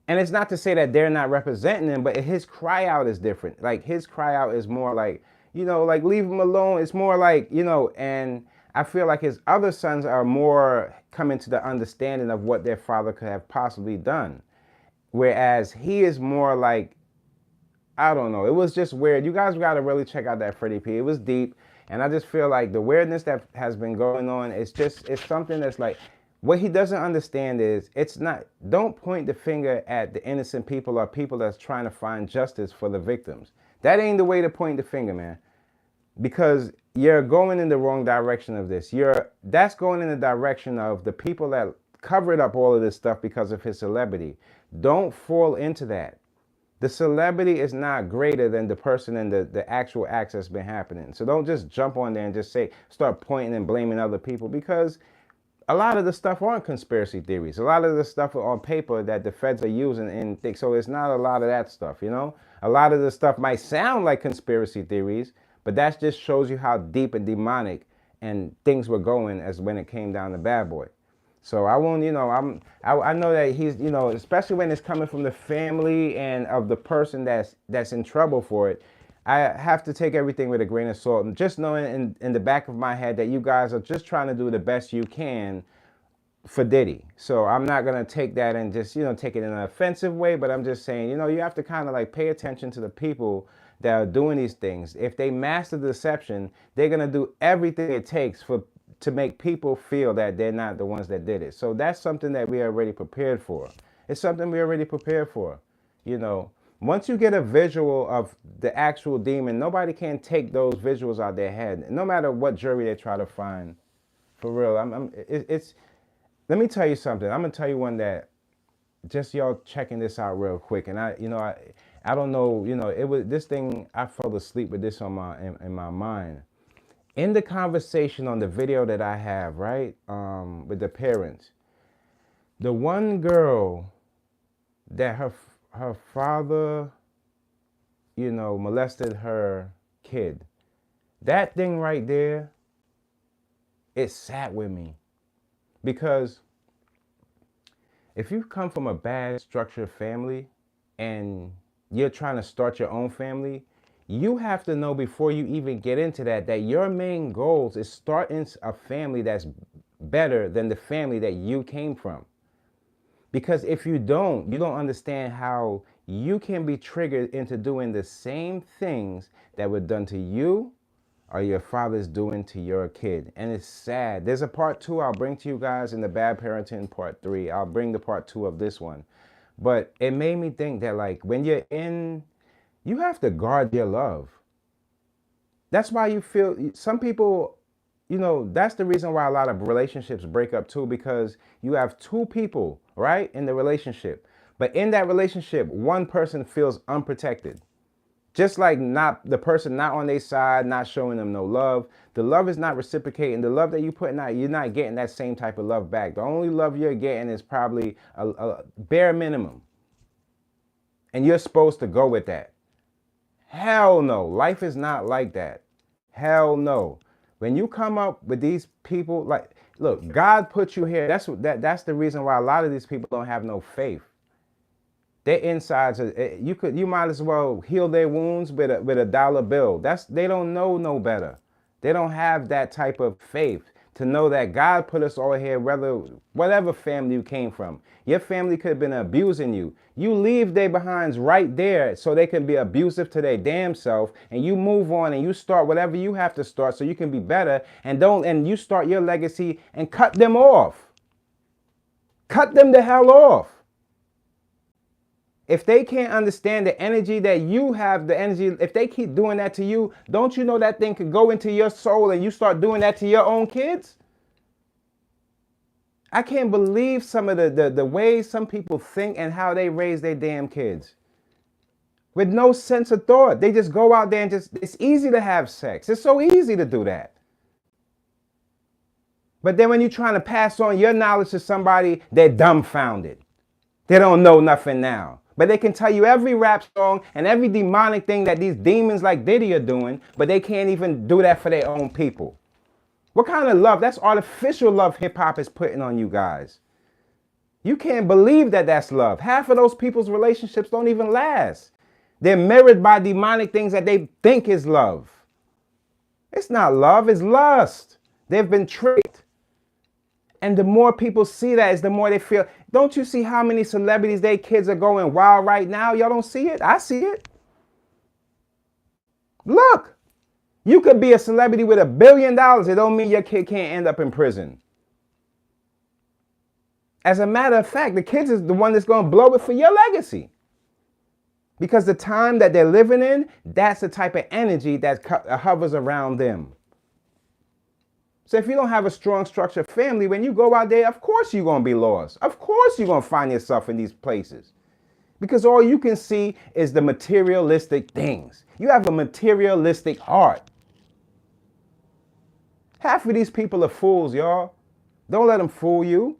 And it's not to say that they're not representing him, but his cry out is different. Like his cry out is more like, like leave him alone. It's more like, and I feel like his other sons are more coming to the understanding of what their father could have possibly done. Whereas he is more like, I don't know. It was just weird. You guys got to really check out that Freddie P. It was deep. And I just feel like the weirdness that has been going on, it's something that's like, what he doesn't understand is don't point the finger at the innocent people or people that's trying to find justice for the victims. That ain't the way to point the finger, man. Because you're going in the wrong direction of this. That's going in the direction of the people that covered up all of this stuff because of his celebrity. Don't fall into that. The celebrity is not greater than the person and the actual acts that's been happening. So don't just jump on there and just start pointing and blaming other people, because a lot of the stuff aren't conspiracy theories. A lot of the stuff on paper that the feds are using and think, so it's not a lot of that stuff, A lot of the stuff might sound like conspiracy theories, but that just shows you how deep and demonic and things were going as when it came down to Bad Boy. So I won't, I know that he's, especially when it's coming from the family and of the person that's in trouble for it. I have to take everything with a grain of salt, and just knowing in the back of my head that you guys are just trying to do the best you can for Diddy. So I'm not going to take that and just, take it in an offensive way, but I'm just saying, you have to kind of like pay attention to the people that are doing these things. If they master the deception, they're going to do everything it takes to make people feel that they're not the ones that did it. So that's something that we are already prepared for. It's something we're already prepared for, Once you get a visual of the actual demon, nobody can take those visuals out their head, no matter what jury they try to find. For real, let me tell you something. I'm gonna tell you one that just y'all checking this out real quick. And I don't know, it was this thing. I fell asleep with this in my mind. In the conversation on the video that I have, right, with the parents, the one girl that her father, molested her kid. That thing right there, it sat with me. Because if you come from a bad structured family and you're trying to start your own family, you have to know before you even get into that your main goals is starting a family that's better than the family that you came from. Because if you don't understand how you can be triggered into doing the same things that were done to you or your father's doing to your kid. And it's sad. There's a part 2 I'll bring to you guys in the Bad Parenting part 3. I'll bring the part 2 of this one. But it made me think that like when you have to guard your love. That's why you feel some people, that's the reason why a lot of relationships break up too, because you have two people, right, in the relationship. But in that relationship, one person feels unprotected. Just like not the person not on their side, not showing them no love. The love is not reciprocating. The love that you putting out, you're not getting that same type of love back. The only love you're getting is probably a bare minimum. And you're supposed to go with that. Hell no. Life is not like that. Hell no. When you come up with these people, like, look, God put you here. That's the reason why a lot of these people don't have no faith. Their insides are, you might as well heal their wounds with a dollar bill. They don't know no better. They don't have that type of faith to know that God put us all here, whatever family you came from. Your family could have been abusing you. You leave their behinds right there so they can be abusive to their damn self, and you move on and you start whatever you have to start so you can be better, and you start your legacy and cut them off. Cut them the hell off. If they can't understand the energy that you have, if they keep doing that to you, don't you know that thing could go into your soul and you start doing that to your own kids? I can't believe some of the ways some people think and how they raise their damn kids. With no sense of thought. They just go out there and it's easy to have sex. It's so easy to do that. But then when you're trying to pass on your knowledge to somebody, they're dumbfounded. They don't know nothing now. But they can tell you every rap song and every demonic thing that these demons like Diddy are doing, but they can't even do that for their own people. What kind of love? That's artificial love hip hop is putting on you guys. You can't believe that that's love. Half of those people's relationships don't even last. They're mirrored by demonic things that they think is love. It's not love, it's lust. They've been tricked. And the more people see that is the more they feel. Don't you see how many celebrities, their kids are going wild right now? Y'all don't see it? I see it. Look, you could be a celebrity with $1 billion. It don't mean your kid can't end up in prison. As a matter of fact, the kids is the one that's going to blow it for your legacy. Because the time that they're living in, that's the type of energy that hovers around them. So if you don't have a strong structured family, when you go out there, of course you're going to be lost. Of course you're going to find yourself in these places. Because all you can see is the materialistic things. You have a materialistic heart. Half of these people are fools, y'all. Don't let them fool you.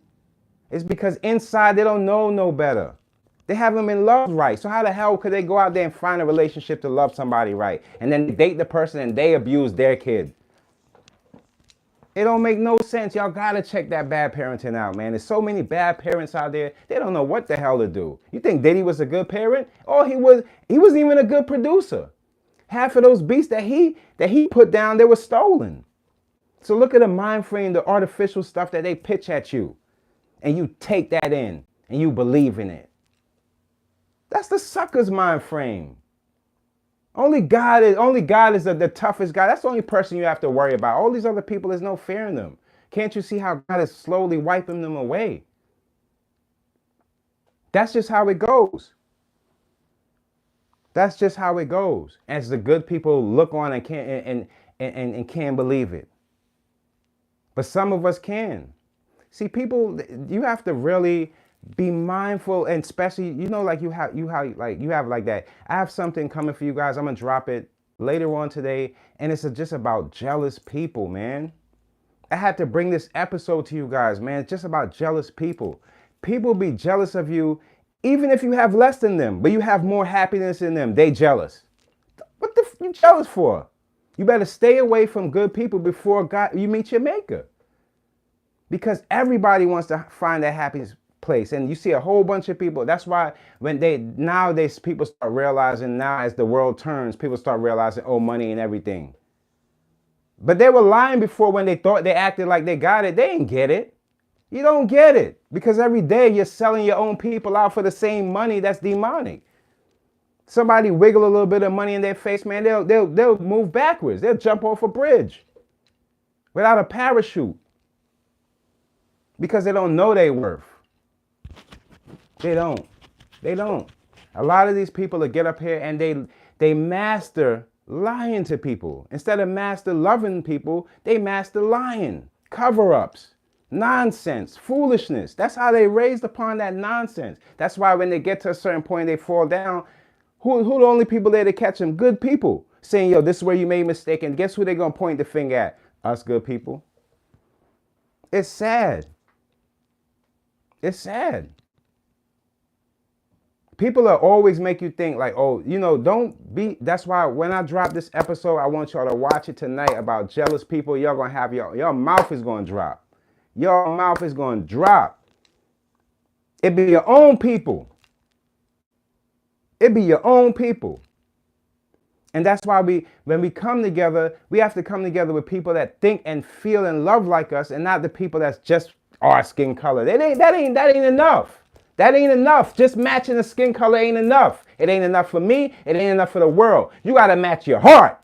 It's because inside they don't know no better. They haven't been loved right. So how the hell could they go out there and find a relationship to love somebody right? And then date the person and they abuse their kid. It don't make no sense. Y'all gotta check that bad parenting out, man. There's so many bad parents out there. They don't know what the hell to do. You think Diddy was a good parent? Oh, he wasn't even a good producer. Half of those beats that he put down, they were stolen. So look at the mind frame, the artificial stuff that they pitch at you. And you take that in and you believe in it. That's the sucker's mind frame. Only God is the toughest guy. That's the only person you have to worry about. All these other people, there's no fear in them. Can't you see how God is slowly wiping them away? That's just how it goes. That's just how it goes. As the good people look on and can't believe it. But some of us can. See, people, you have to really be mindful, and especially, like you have like that. I have something coming for you guys. I'm gonna drop it later on today, and it's just about jealous people, man. I had to bring this episode to you guys, man. It's just about jealous people. People be jealous of you, even if you have less than them, but you have more happiness in them. They jealous. What the you jealous for? You better stay away from good people before you meet your maker, because everybody wants to find that happiness place, and you see a whole bunch of people. That's why nowadays people start realizing, now as the world turns, people start realizing, oh, money and everything. But they were lying before when they thought they acted like they got it. They didn't get it. You don't get it because every day you're selling your own people out for the same money. That's demonic. Somebody wiggle a little bit of money in their face, man, they'll move backwards. They'll jump off a bridge without a parachute because they don't know their worth. They don't. A lot of these people that get up here and they master lying to people. Instead of master loving people, they master lying. Cover-ups. Nonsense, foolishness. That's how they raised upon that nonsense. That's why when they get to a certain point, they fall down. Who the only people there to catch them? Good people. Saying, yo, this is where you made a mistake. And guess who they're going to point the finger at? Us good people. It's sad. It's sad. People are always make you think like, oh, don't be. That's why when I drop this episode, I want y'all to watch it tonight about jealous people. Y'all going to have your mouth is going to drop. Your mouth is going to drop. It be your own people. It be your own people. And that's why when we come together, we have to come together with people that think and feel and love like us, and not the people that's just our skin color. That ain't enough. That ain't enough. Just matching the skin color ain't enough. It ain't enough for me. It ain't enough for the world. You got to match your heart.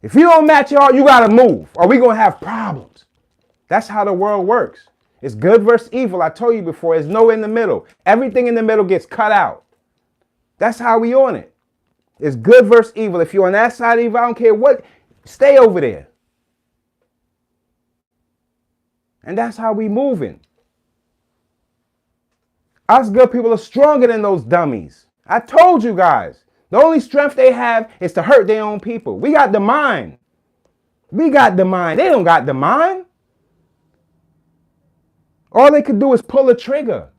If you don't match your heart, you got to move, or we going to have problems. That's how the world works. It's good versus evil. I told you before, there's no in the middle. Everything in the middle gets cut out. That's how we on it. It's good versus evil. If you're on that side of evil, I don't care what, stay over there. And that's how we moving. Us good people are stronger than those dummies. I told you guys. The only strength they have is to hurt their own people. We got the mind. We got the mind. They don't got the mind. All they could do is pull a trigger.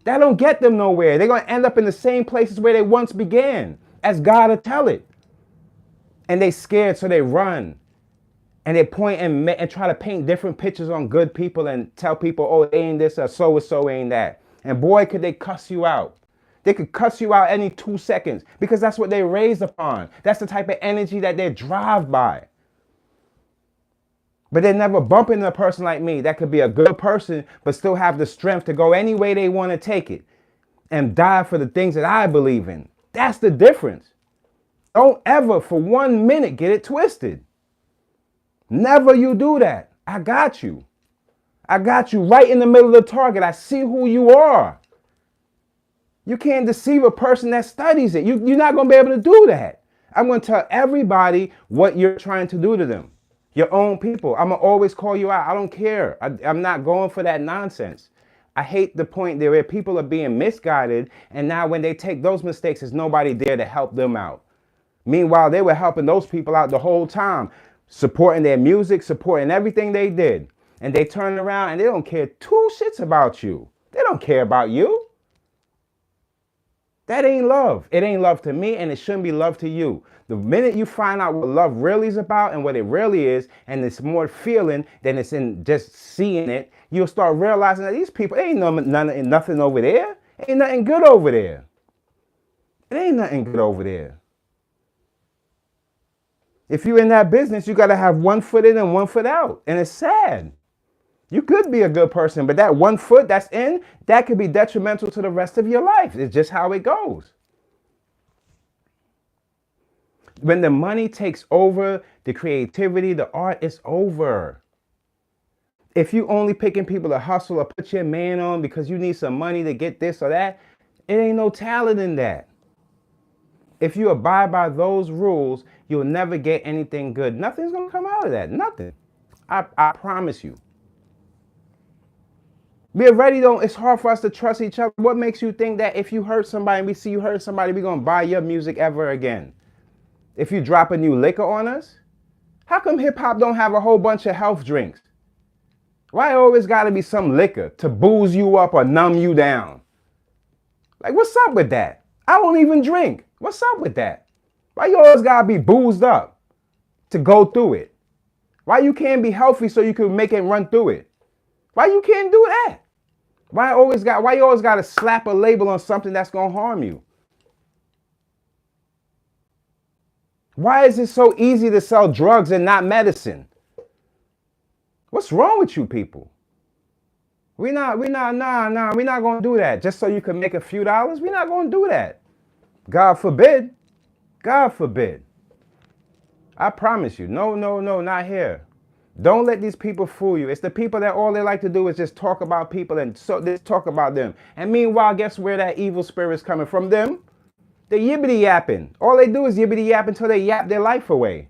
That don't get them nowhere. They're going to end up in the same places where they once began, as God will tell it. And they scared, so they run. And they point and try to paint different pictures on good people and tell people, oh, it ain't this or so ain't that. And boy, could they cuss you out. They could cuss you out any 2 seconds because that's what they raised upon. That's the type of energy that they drive by. But they never bump into a person like me that could be a good person but still have the strength to go any way they want to take it and die for the things that I believe in. That's the difference. Don't ever for 1 minute get it twisted. Never you do that. I got you. I got you right in the middle of the target. I see who you are. You can't deceive a person that studies it. You're not going to be able to do that. I'm going to tell everybody what you're trying to do to them. Your own people. I'm going to always call you out. I don't care. I'm not going for that nonsense. I hate the point there where people are being misguided, and now when they take those mistakes, there's nobody there to help them out. Meanwhile, they were helping those people out the whole time, supporting their music, supporting everything they did. And they turn around and they don't care 2 shits about you. They don't care about you. That ain't love. It ain't love to me, and it shouldn't be love to you. The minute you find out what love really is about and what it really is, and it's more feeling than it's in just seeing it, you'll start realizing that these people, ain't nothing over there. Ain't nothing good over there. It ain't nothing good over there. If you're in that business, you got to have 1 foot in and 1 foot out. And it's sad. You could be a good person, but that 1 foot that's in, that could be detrimental to the rest of your life. It's just how it goes. When the money takes over, the creativity, the art, it's over. If you only picking people to hustle or put your man on because you need some money to get this or that, it ain't no talent in that. If you abide by those rules, you'll never get anything good. Nothing's going to come out of that. Nothing. I promise you. We already don't, it's hard for us to trust each other. What makes you think that if you hurt somebody and we see you hurt somebody, we're going to buy your music ever again? If you drop a new liquor on us? How come hip hop don't have a whole bunch of health drinks? Why always got to be some liquor to booze you up or numb you down? Like, what's up with that? I don't even drink. What's up with that? Why you always got to be boozed up to go through it? Why you can't be healthy so you can make it run through it? Why you can't do that? Why you always got to slap a label on something that's going to harm you? Why is it so easy to sell drugs and not medicine? What's wrong with you people? We're not going to do that just so you can make a few dollars. We're not going to do that. God forbid. God forbid. I promise you. No, not here. Don't let these people fool you. It's the people that all they like to do is just talk about people and so just talk about them. And meanwhile, guess where that evil spirit is coming from? Them. They're yibbity yapping. All they do is yibbity yap until they yap their life away.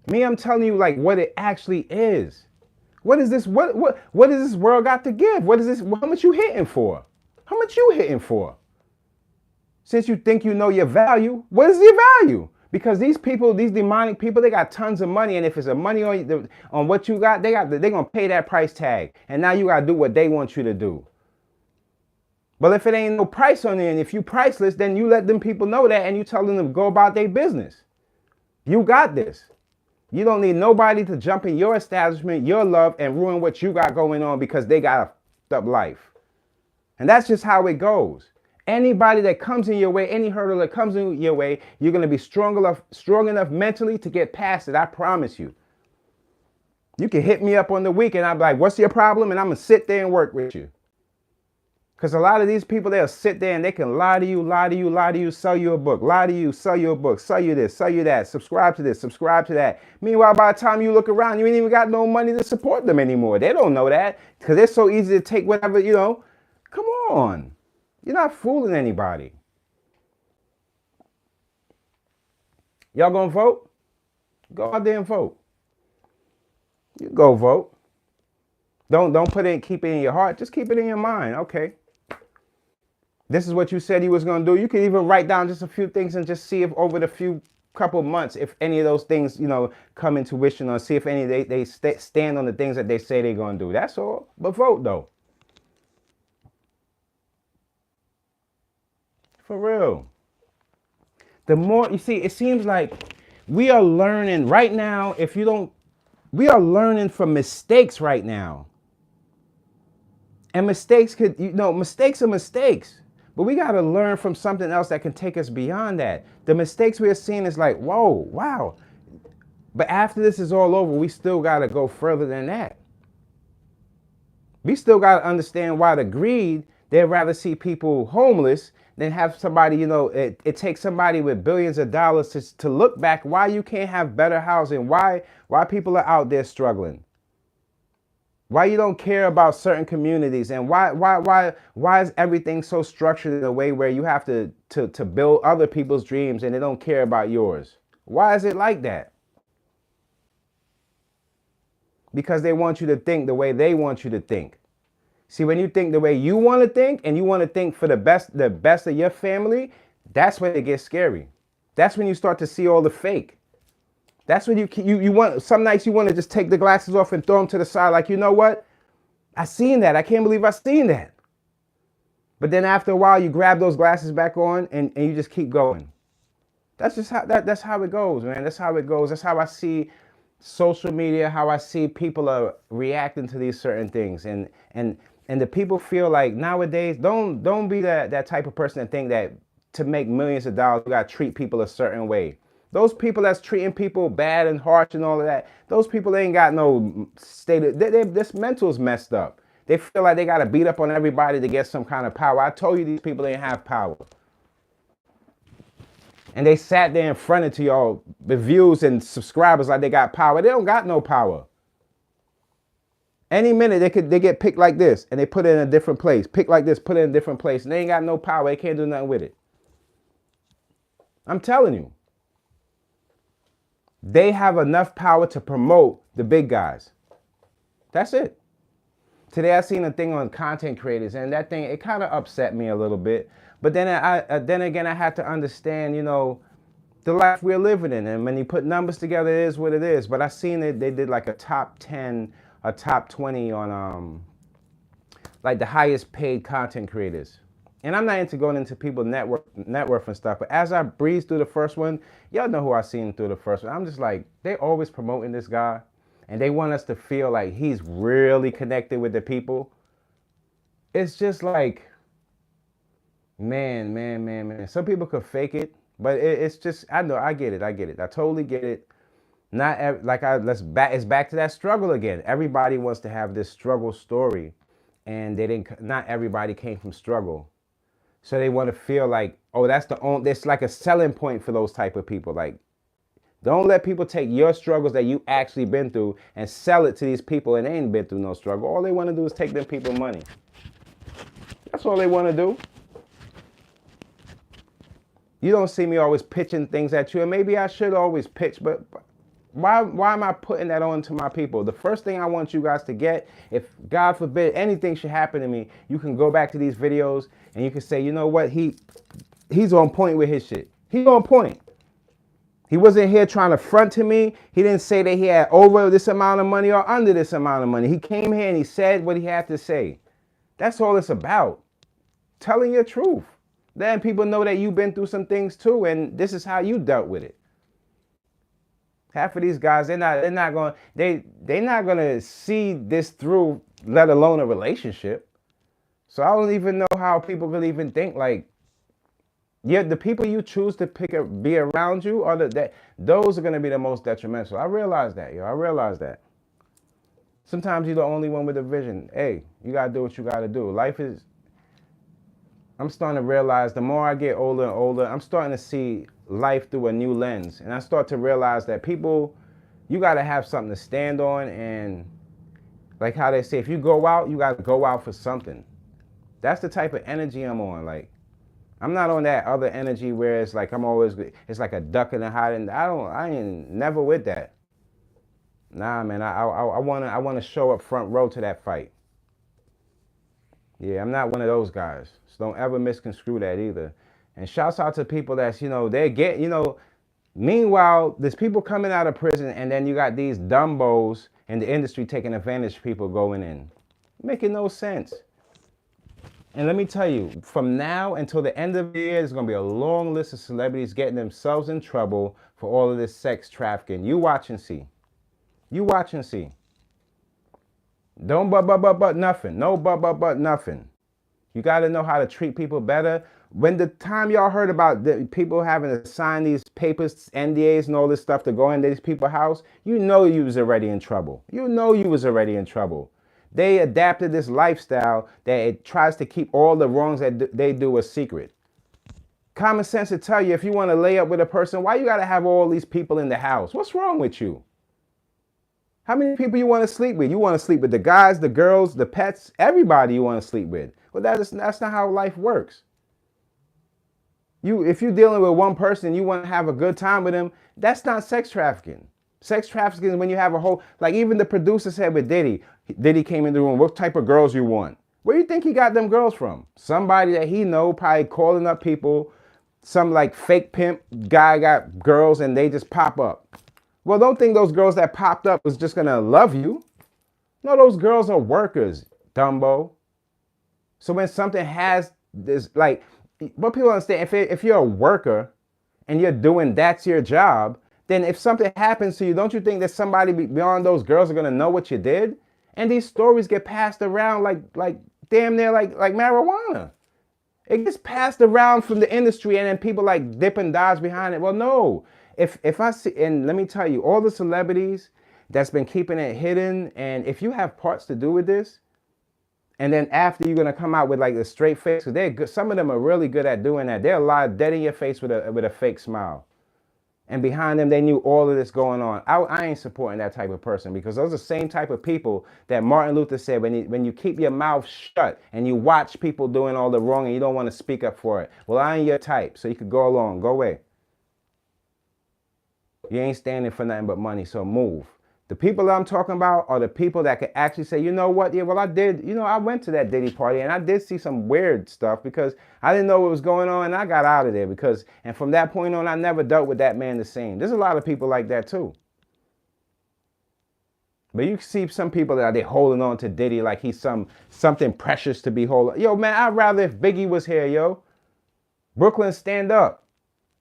Me, I'm telling you like what it actually is. What is this? What does this world got to give? What is this? How much you hitting for? How much you hitting for? Since you think you know your value, what is your value? Because these people, these demonic people, they got tons of money, and if it's a money on what you got, they're gonna pay that price tag, and now you gotta do what they want you to do. But if it ain't no price on it, and if you priceless, then you let them people know that, and you tell them to go about their business. You got this. You don't need nobody to jump in your establishment, your love, and ruin what you got going on because they got a fucked up life. And that's just how it goes. Anybody that comes in your way, any hurdle that comes in your way, you're going to be strong enough mentally to get past it. I promise you. You can hit me up on the weekend. I'll be like, what's your problem? And I'm going to sit there and work with you. Because a lot of these people, they'll sit there and they can lie to you, sell you a book, lie to you, sell you a book, sell you this, sell you that, subscribe to this, subscribe to that. Meanwhile, by the time you look around, you ain't even got no money to support them anymore. They don't know that because it's so easy to take whatever, Come on. You're not fooling anybody. Y'all gonna vote? Go out there and vote. You go vote. Don't keep it in your heart. Just keep it in your mind. Okay. This is what you said you was gonna do. You can even write down just a few things and just see if over the few couple months, if any of those things, come into fruition, or see if any they stand on the things that they say they're gonna do. That's all. But vote though. For real. The more, you see, it seems like we are learning right now, we are learning from mistakes right now. And mistakes mistakes are mistakes. But we got to learn from something else that can take us beyond that. The mistakes we are seeing is like, whoa, wow. But after this is all over, we still got to go further than that. We still got to understand why the greed, they'd rather see people homeless than have somebody, it takes somebody with billions of dollars to look back why you can't have better housing, why people are out there struggling, why you don't care about certain communities, and why is everything so structured in a way where you have to build other people's dreams and they don't care about yours? Why is it like that? Because they want you to think the way they want you to think. See, when you think the way you want to think, and you want to think for the best of your family, that's when it gets scary. That's when you start to see all the fake. That's when you want, some nights you want to just take the glasses off and throw them to the side like, you know what? I seen that. I can't believe I seen that. But then after a while, you grab those glasses back on and you just keep going. That's just how that's how it goes, man. That's how it goes. That's how I see social media, how I see people are reacting to these certain things. And the people feel like nowadays, don't be that type of person that think that to make millions of dollars, you gotta treat people a certain way. Those people that's treating people bad and harsh and all of that, those people ain't got no state. This mental's messed up. They feel like they gotta beat up on everybody to get some kind of power. I told you these people ain't have power. And they sat there and fronted to y'all with views and subscribers like they got power. They don't got no power. Any minute they get picked like this and they put it in a different place. Pick like this, put it in a different place. And they ain't got no power. They can't do nothing with it. I'm telling you. They have enough power to promote the big guys. That's it. Today I seen a thing on content creators, and that thing, it kind of upset me a little bit. But then again, I had to understand, the life we're living in. And when you put numbers together, it is what it is. But I seen it, they did like a top 10, a top 20 on like the highest paid content creators. And I'm not into going into people's net worth and stuff, but as I breezed through the first one, y'all know who I seen through the first one. I'm just like, they always promoting this guy, and they want us to feel like he's really connected with the people. It's just like, man. Some people could fake it, but it's just, I know, I get it. I totally get it. It's back to that struggle again. Everybody wants to have this struggle story, and not everybody came from struggle. So they want to feel like, oh, it's like a selling point for those type of people. Like, don't let people take your struggles that you actually been through and sell it to these people, and they ain't been through no struggle. All they want to do is take them people money. That's all they want to do. You don't see me always pitching things at you, and maybe I should always pitch, but why am I putting that on to my people? The first thing I want you guys to get, if God forbid anything should happen to me, you can go back to these videos and you can say, you know what, he's on point with his shit. He's on point. He wasn't here trying to front to me. He didn't say that he had over this amount of money or under this amount of money. He came here and he said what he had to say. That's all it's about. Telling your truth. Letting people know that you've been through some things too, and this is how you dealt with it. Half of these guys, they're not gonna see this through, let alone a relationship. So I don't even know how people could even think like, yeah, the people you choose to be around you are those are gonna be the most detrimental. I realize that, yo. I realize that. Sometimes you're the only one with a vision. Hey, you gotta do what you gotta do. I'm starting to realize the more I get older and older, I'm starting to see life through a new lens. And I start to realize that people, you got to have something to stand on. And like how they say, if you go out, you got to go out for something. That's the type of energy I'm on. Like, I'm not on that other energy where it's like it's like a duck and a hiding. I ain't never with that. Nah, man, I wanna show up front row to that fight. Yeah, I'm not one of those guys. So don't ever misconstrue that either. And shouts out to people that's, meanwhile, there's people coming out of prison and then you got these dumbos in the industry taking advantage of people going in. Making no sense. And let me tell you, from now until the end of the year, there's going to be a long list of celebrities getting themselves in trouble for all of this sex trafficking. You watch and see. You watch and see. Don't but nothing. No but nothing. You got to know how to treat people better. When the time y'all heard about the people having to sign these papers, NDAs and all this stuff to go into these people's house, you know you was already in trouble. You know you was already in trouble. They adapted this lifestyle that it tries to keep all the wrongs that they do a secret. Common sense to tell you, if you want to lay up with a person, why you got to have all these people in the house? What's wrong with you? How many people you want to sleep with? You want to sleep with the guys, the girls, the pets, everybody you want to sleep with. Well, that's not how life works. If you're dealing with one person, you want to have a good time with him, that's not sex trafficking. Sex trafficking is when you have a whole, like even the producer said with Diddy. Diddy came in the room, what type of girls you want? Where do you think he got them girls from? Somebody that he know, probably calling up people, some like fake pimp guy got girls and they just pop up. Well, don't think those girls that popped up was just gonna love you. No, those girls are workers, Dumbo. So when something has this, like, what people understand, if you're a worker and you're doing that's your job, then if something happens to you, don't you think that somebody beyond those girls are gonna know what you did? And these stories get passed around like damn near like marijuana. It gets passed around from the industry and then people like dip and dodge behind it. Well, no. If I see, and let me tell you, all the celebrities that's been keeping it hidden, and if you have parts to do with this, and then after you're gonna come out with like a straight face, because they're good, some of them are really good at doing that. They'll lie dead in your face with a fake smile, and behind them they knew all of this going on. I ain't supporting that type of person, because those are the same type of people that Martin Luther said when you keep your mouth shut and you watch people doing all the wrong and you don't want to speak up for it. Well, I ain't your type, so you could go along, go away. You ain't standing for nothing but money, so move. The people that I'm talking about are the people that can actually say, you know what, yeah, well, I did, I went to that Diddy party and I did see some weird stuff because I didn't know what was going on and I got out of there and from that point on, I never dealt with that man the same. There's a lot of people like that too. But you see some people that they holding on to Diddy like he's something precious to be holding. Yo, man, I'd rather if Biggie was here, yo. Brooklyn, stand up.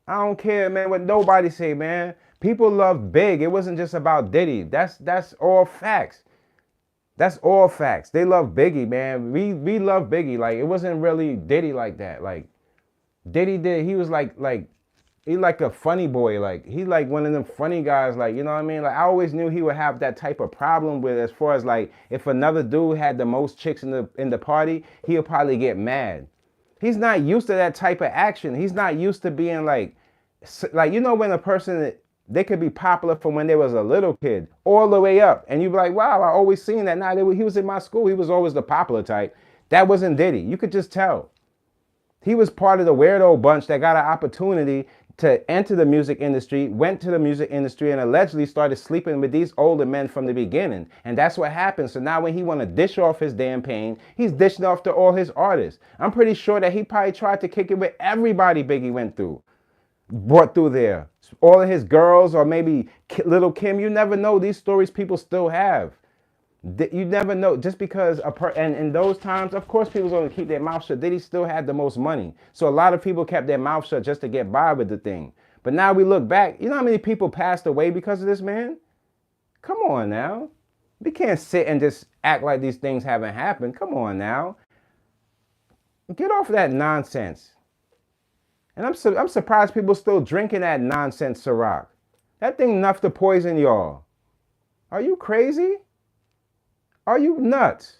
I don't care, man, what nobody say, man. People love Big. It wasn't just about Diddy. That's all facts. That's all facts. They love Biggie, man. We love Biggie. Like, it wasn't really Diddy like that. Like, Diddy he was like he like a funny boy. Like, he like one of them funny guys. Like, you know what I mean? Like, I always knew he would have that type of problem with, as far as like, if another dude had the most chicks in the party, he'll probably get mad. He's not used to that type of action. He's not used to being like when a person, they could be popular from when they was a little kid all the way up. And you'd be like, wow, I always seen that. Nah, he was in my school. He was always the popular type. That wasn't Diddy. You could just tell. He was part of the weirdo bunch that got an opportunity to enter the music industry, went to the music industry and allegedly started sleeping with these older men from the beginning. And that's what happened. So now when he want to dish off his damn pain, he's dishing off to all his artists. I'm pretty sure that he probably tried to kick it with everybody Biggie went through, brought through there. All of his girls, or maybe Little Kim, you never know. These stories people still have. You never know. Just because and in those times, of course, people going to keep their mouth shut. Diddy still had the most money, so a lot of people kept their mouth shut just to get by with the thing. But now we look back. You know how many people passed away because of this man? Come on now. We can't sit and just act like these things haven't happened. Come on now. Get off of that nonsense. And I'm surprised people still drinking that nonsense Ciroc. That thing enough to poison y'all. Are you crazy? Are you nuts?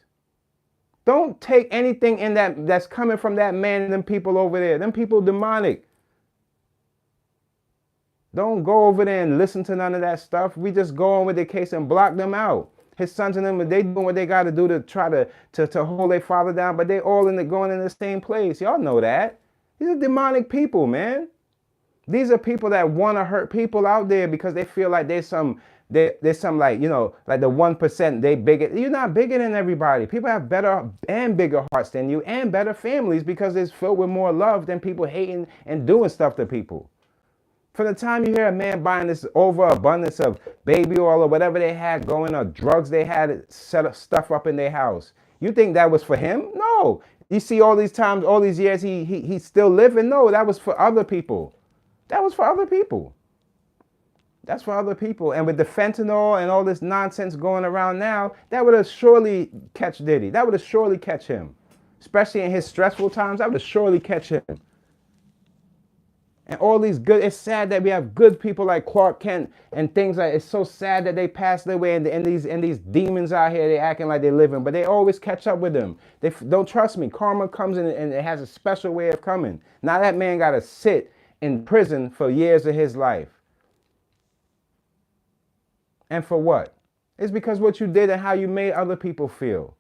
Don't take anything in that's coming from that man and them people over there. Them people demonic. Don't go over there and listen to none of that stuff. We just go on with the case and block them out. His sons and them, they doing what they got to do to try to hold their father down, but they all going in the same place. Y'all know that. These are demonic people, man. These are people that want to hurt people out there because they feel like there's some like, you know, like the 1%, they bigger. You're not bigger than everybody. People have better and bigger hearts than you and better families because it's filled with more love than people hating and doing stuff to people. From the time you hear a man buying this overabundance of baby oil or whatever they had going, or drugs they had set up stuff up in their house, you think that was for him? No. You see all these times, all these years he's still living? No, that was for other people. That was for other people. That's for other people. And with the fentanyl and all this nonsense going around now, that would have surely catch Diddy. That would have surely catch him. Especially in his stressful times, that would have surely catch him. And all these good, it's sad that we have good people like Clark Kent and things like, it's so sad that they passed away and these demons out here, they acting like they're living, but they always catch up with them. They don't trust me. Karma comes in and it has a special way of coming. Now that man got to sit in prison for years of his life. And for what? It's because what you did and how you made other people feel.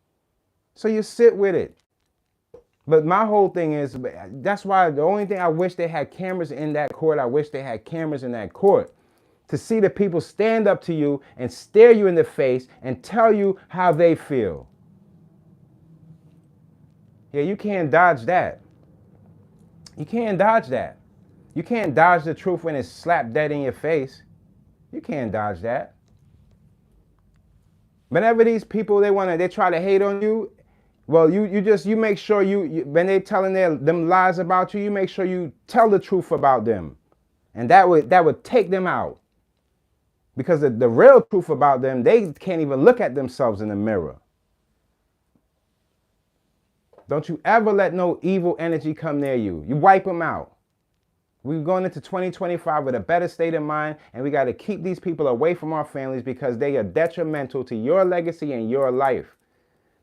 So you sit with it. But my whole thing is, that's why the only thing I wish they had cameras in that court, I wish they had cameras in that court to see the people stand up to you and stare you in the face and tell you how they feel. Yeah, you can't dodge that. You can't dodge that. You can't dodge the truth when it's slapped dead in your face. You can't dodge that. Whenever these people, they try to hate on you, well, you make sure when they telling them lies about you, you make sure you tell the truth about them. And that would take them out. Because the real truth about them, they can't even look at themselves in the mirror. Don't you ever let no evil energy come near you. You wipe them out. We're going into 2025 with a better state of mind, and we got to keep these people away from our families because they are detrimental to your legacy and your life.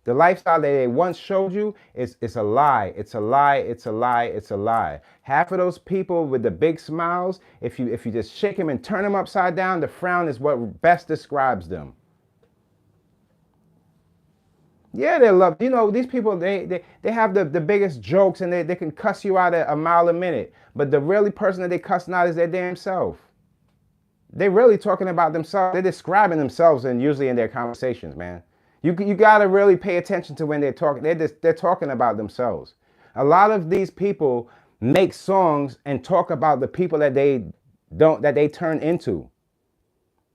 The lifestyle that they once showed you is a lie. It's a lie. It's a lie. It's a lie. Half of those people with the big smiles, if you just shake them and turn them upside down, the frown is what best describes them. Yeah, they love, you know, these people, they have the biggest jokes and they can cuss you out at a mile a minute. But the really person that they cussing out is their damn self. They're really talking about themselves. They're describing themselves and usually in their conversations, man. You got to really pay attention to when they're talking. They're talking about themselves. A lot of these people make songs and talk about the people that they turn into.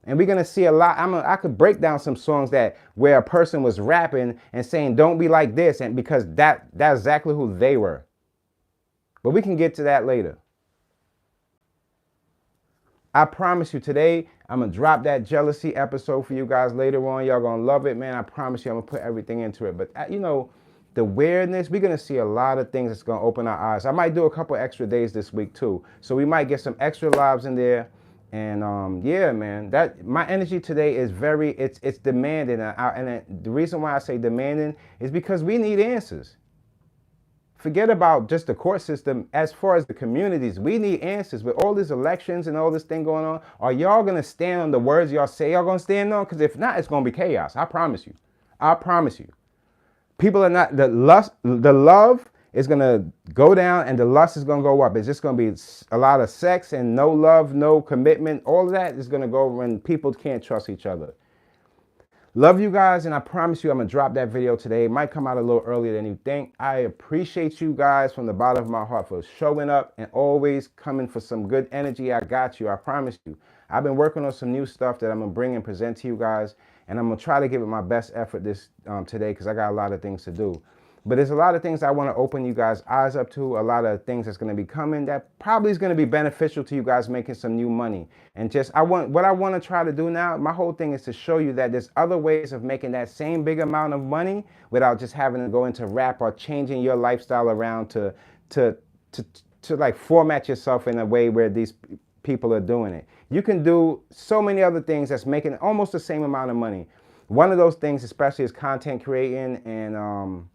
And we're going to see a lot. I could break down some songs where a person was rapping and saying, don't be like this. And because that's exactly who they were. But we can get to that later. I promise you today, I'm going to drop that jealousy episode for you guys later on. Y'all going to love it, man. I promise you I'm going to put everything into it. But, you know, the weirdness, we're going to see a lot of things that's going to open our eyes. I might do a couple extra days this week, too. So we might get some extra lives in there. And, yeah, man, my energy today is it's demanding. And the reason why I say demanding is because we need answers. Forget about just the court system. As far as the communities, we need answers. With all these elections and all this thing going on, are y'all going to stand on the words y'all say y'all going to stand on? Because if not, it's going to be chaos. I promise you. I promise you. People are not, the love it's gonna go down and the lust is gonna go up. It's just gonna be a lot of sex and no love, no commitment. All of that is gonna go when people can't trust each other. Love you guys, and I promise you I'm gonna drop that video today. It might come out a little earlier than you think. I appreciate you guys from the bottom of my heart for showing up and always coming for some good energy. I got you, I promise you. I've been working on some new stuff that I'm gonna bring and present to you guys, and I'm gonna try to give it my best effort this today, because I got a lot of things to do. But there's a lot of things I want to open you guys' eyes up to, a lot of things that's going to be coming that probably is going to be beneficial to you guys making some new money. And just what I want to try to do now, my whole thing is to show you that there's other ways of making that same big amount of money without just having to go into rap or changing your lifestyle around to like format yourself in a way where these people are doing it. You can do so many other things that's making almost the same amount of money. One of those things especially is content creating and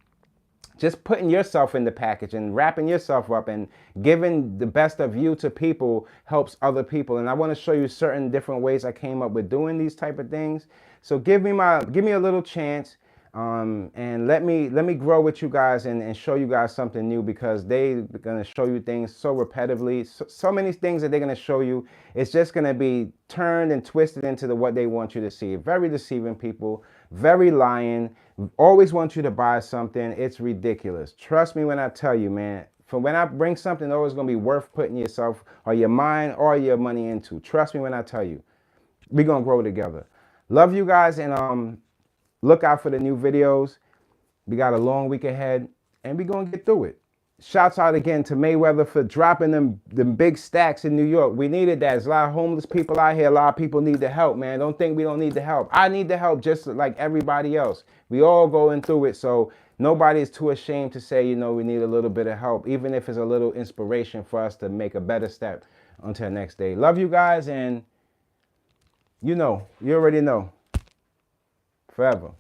just putting yourself in the package and wrapping yourself up and giving the best of you to people helps other people. And I want to show you certain different ways I came up with doing these type of things. So give me a little chance and let me grow with you guys and show you guys something new, because they're going to show you things so repetitively. So many things that they're going to show you, it's just going to be turned and twisted into what they want you to see. Very deceiving people, very lying, always want you to buy something. It's ridiculous. Trust me when I tell you, man. From when I bring something, it's always going to be worth putting yourself or your mind or your money into. Trust me when I tell you. We're going to grow together. Love you guys, and look out for the new videos. We got a long week ahead, and we're going to get through it. Shouts out again to Mayweather for dropping them big stacks in New York. We needed that. There's a lot of homeless people out here. A lot of people need the help, man. Don't think we don't need the help. I need the help just like everybody else. We all going through it, so nobody is too ashamed to say, you know, we need a little bit of help, even if it's a little inspiration for us to make a better step until the next day. Love you guys, and you already know. Forever.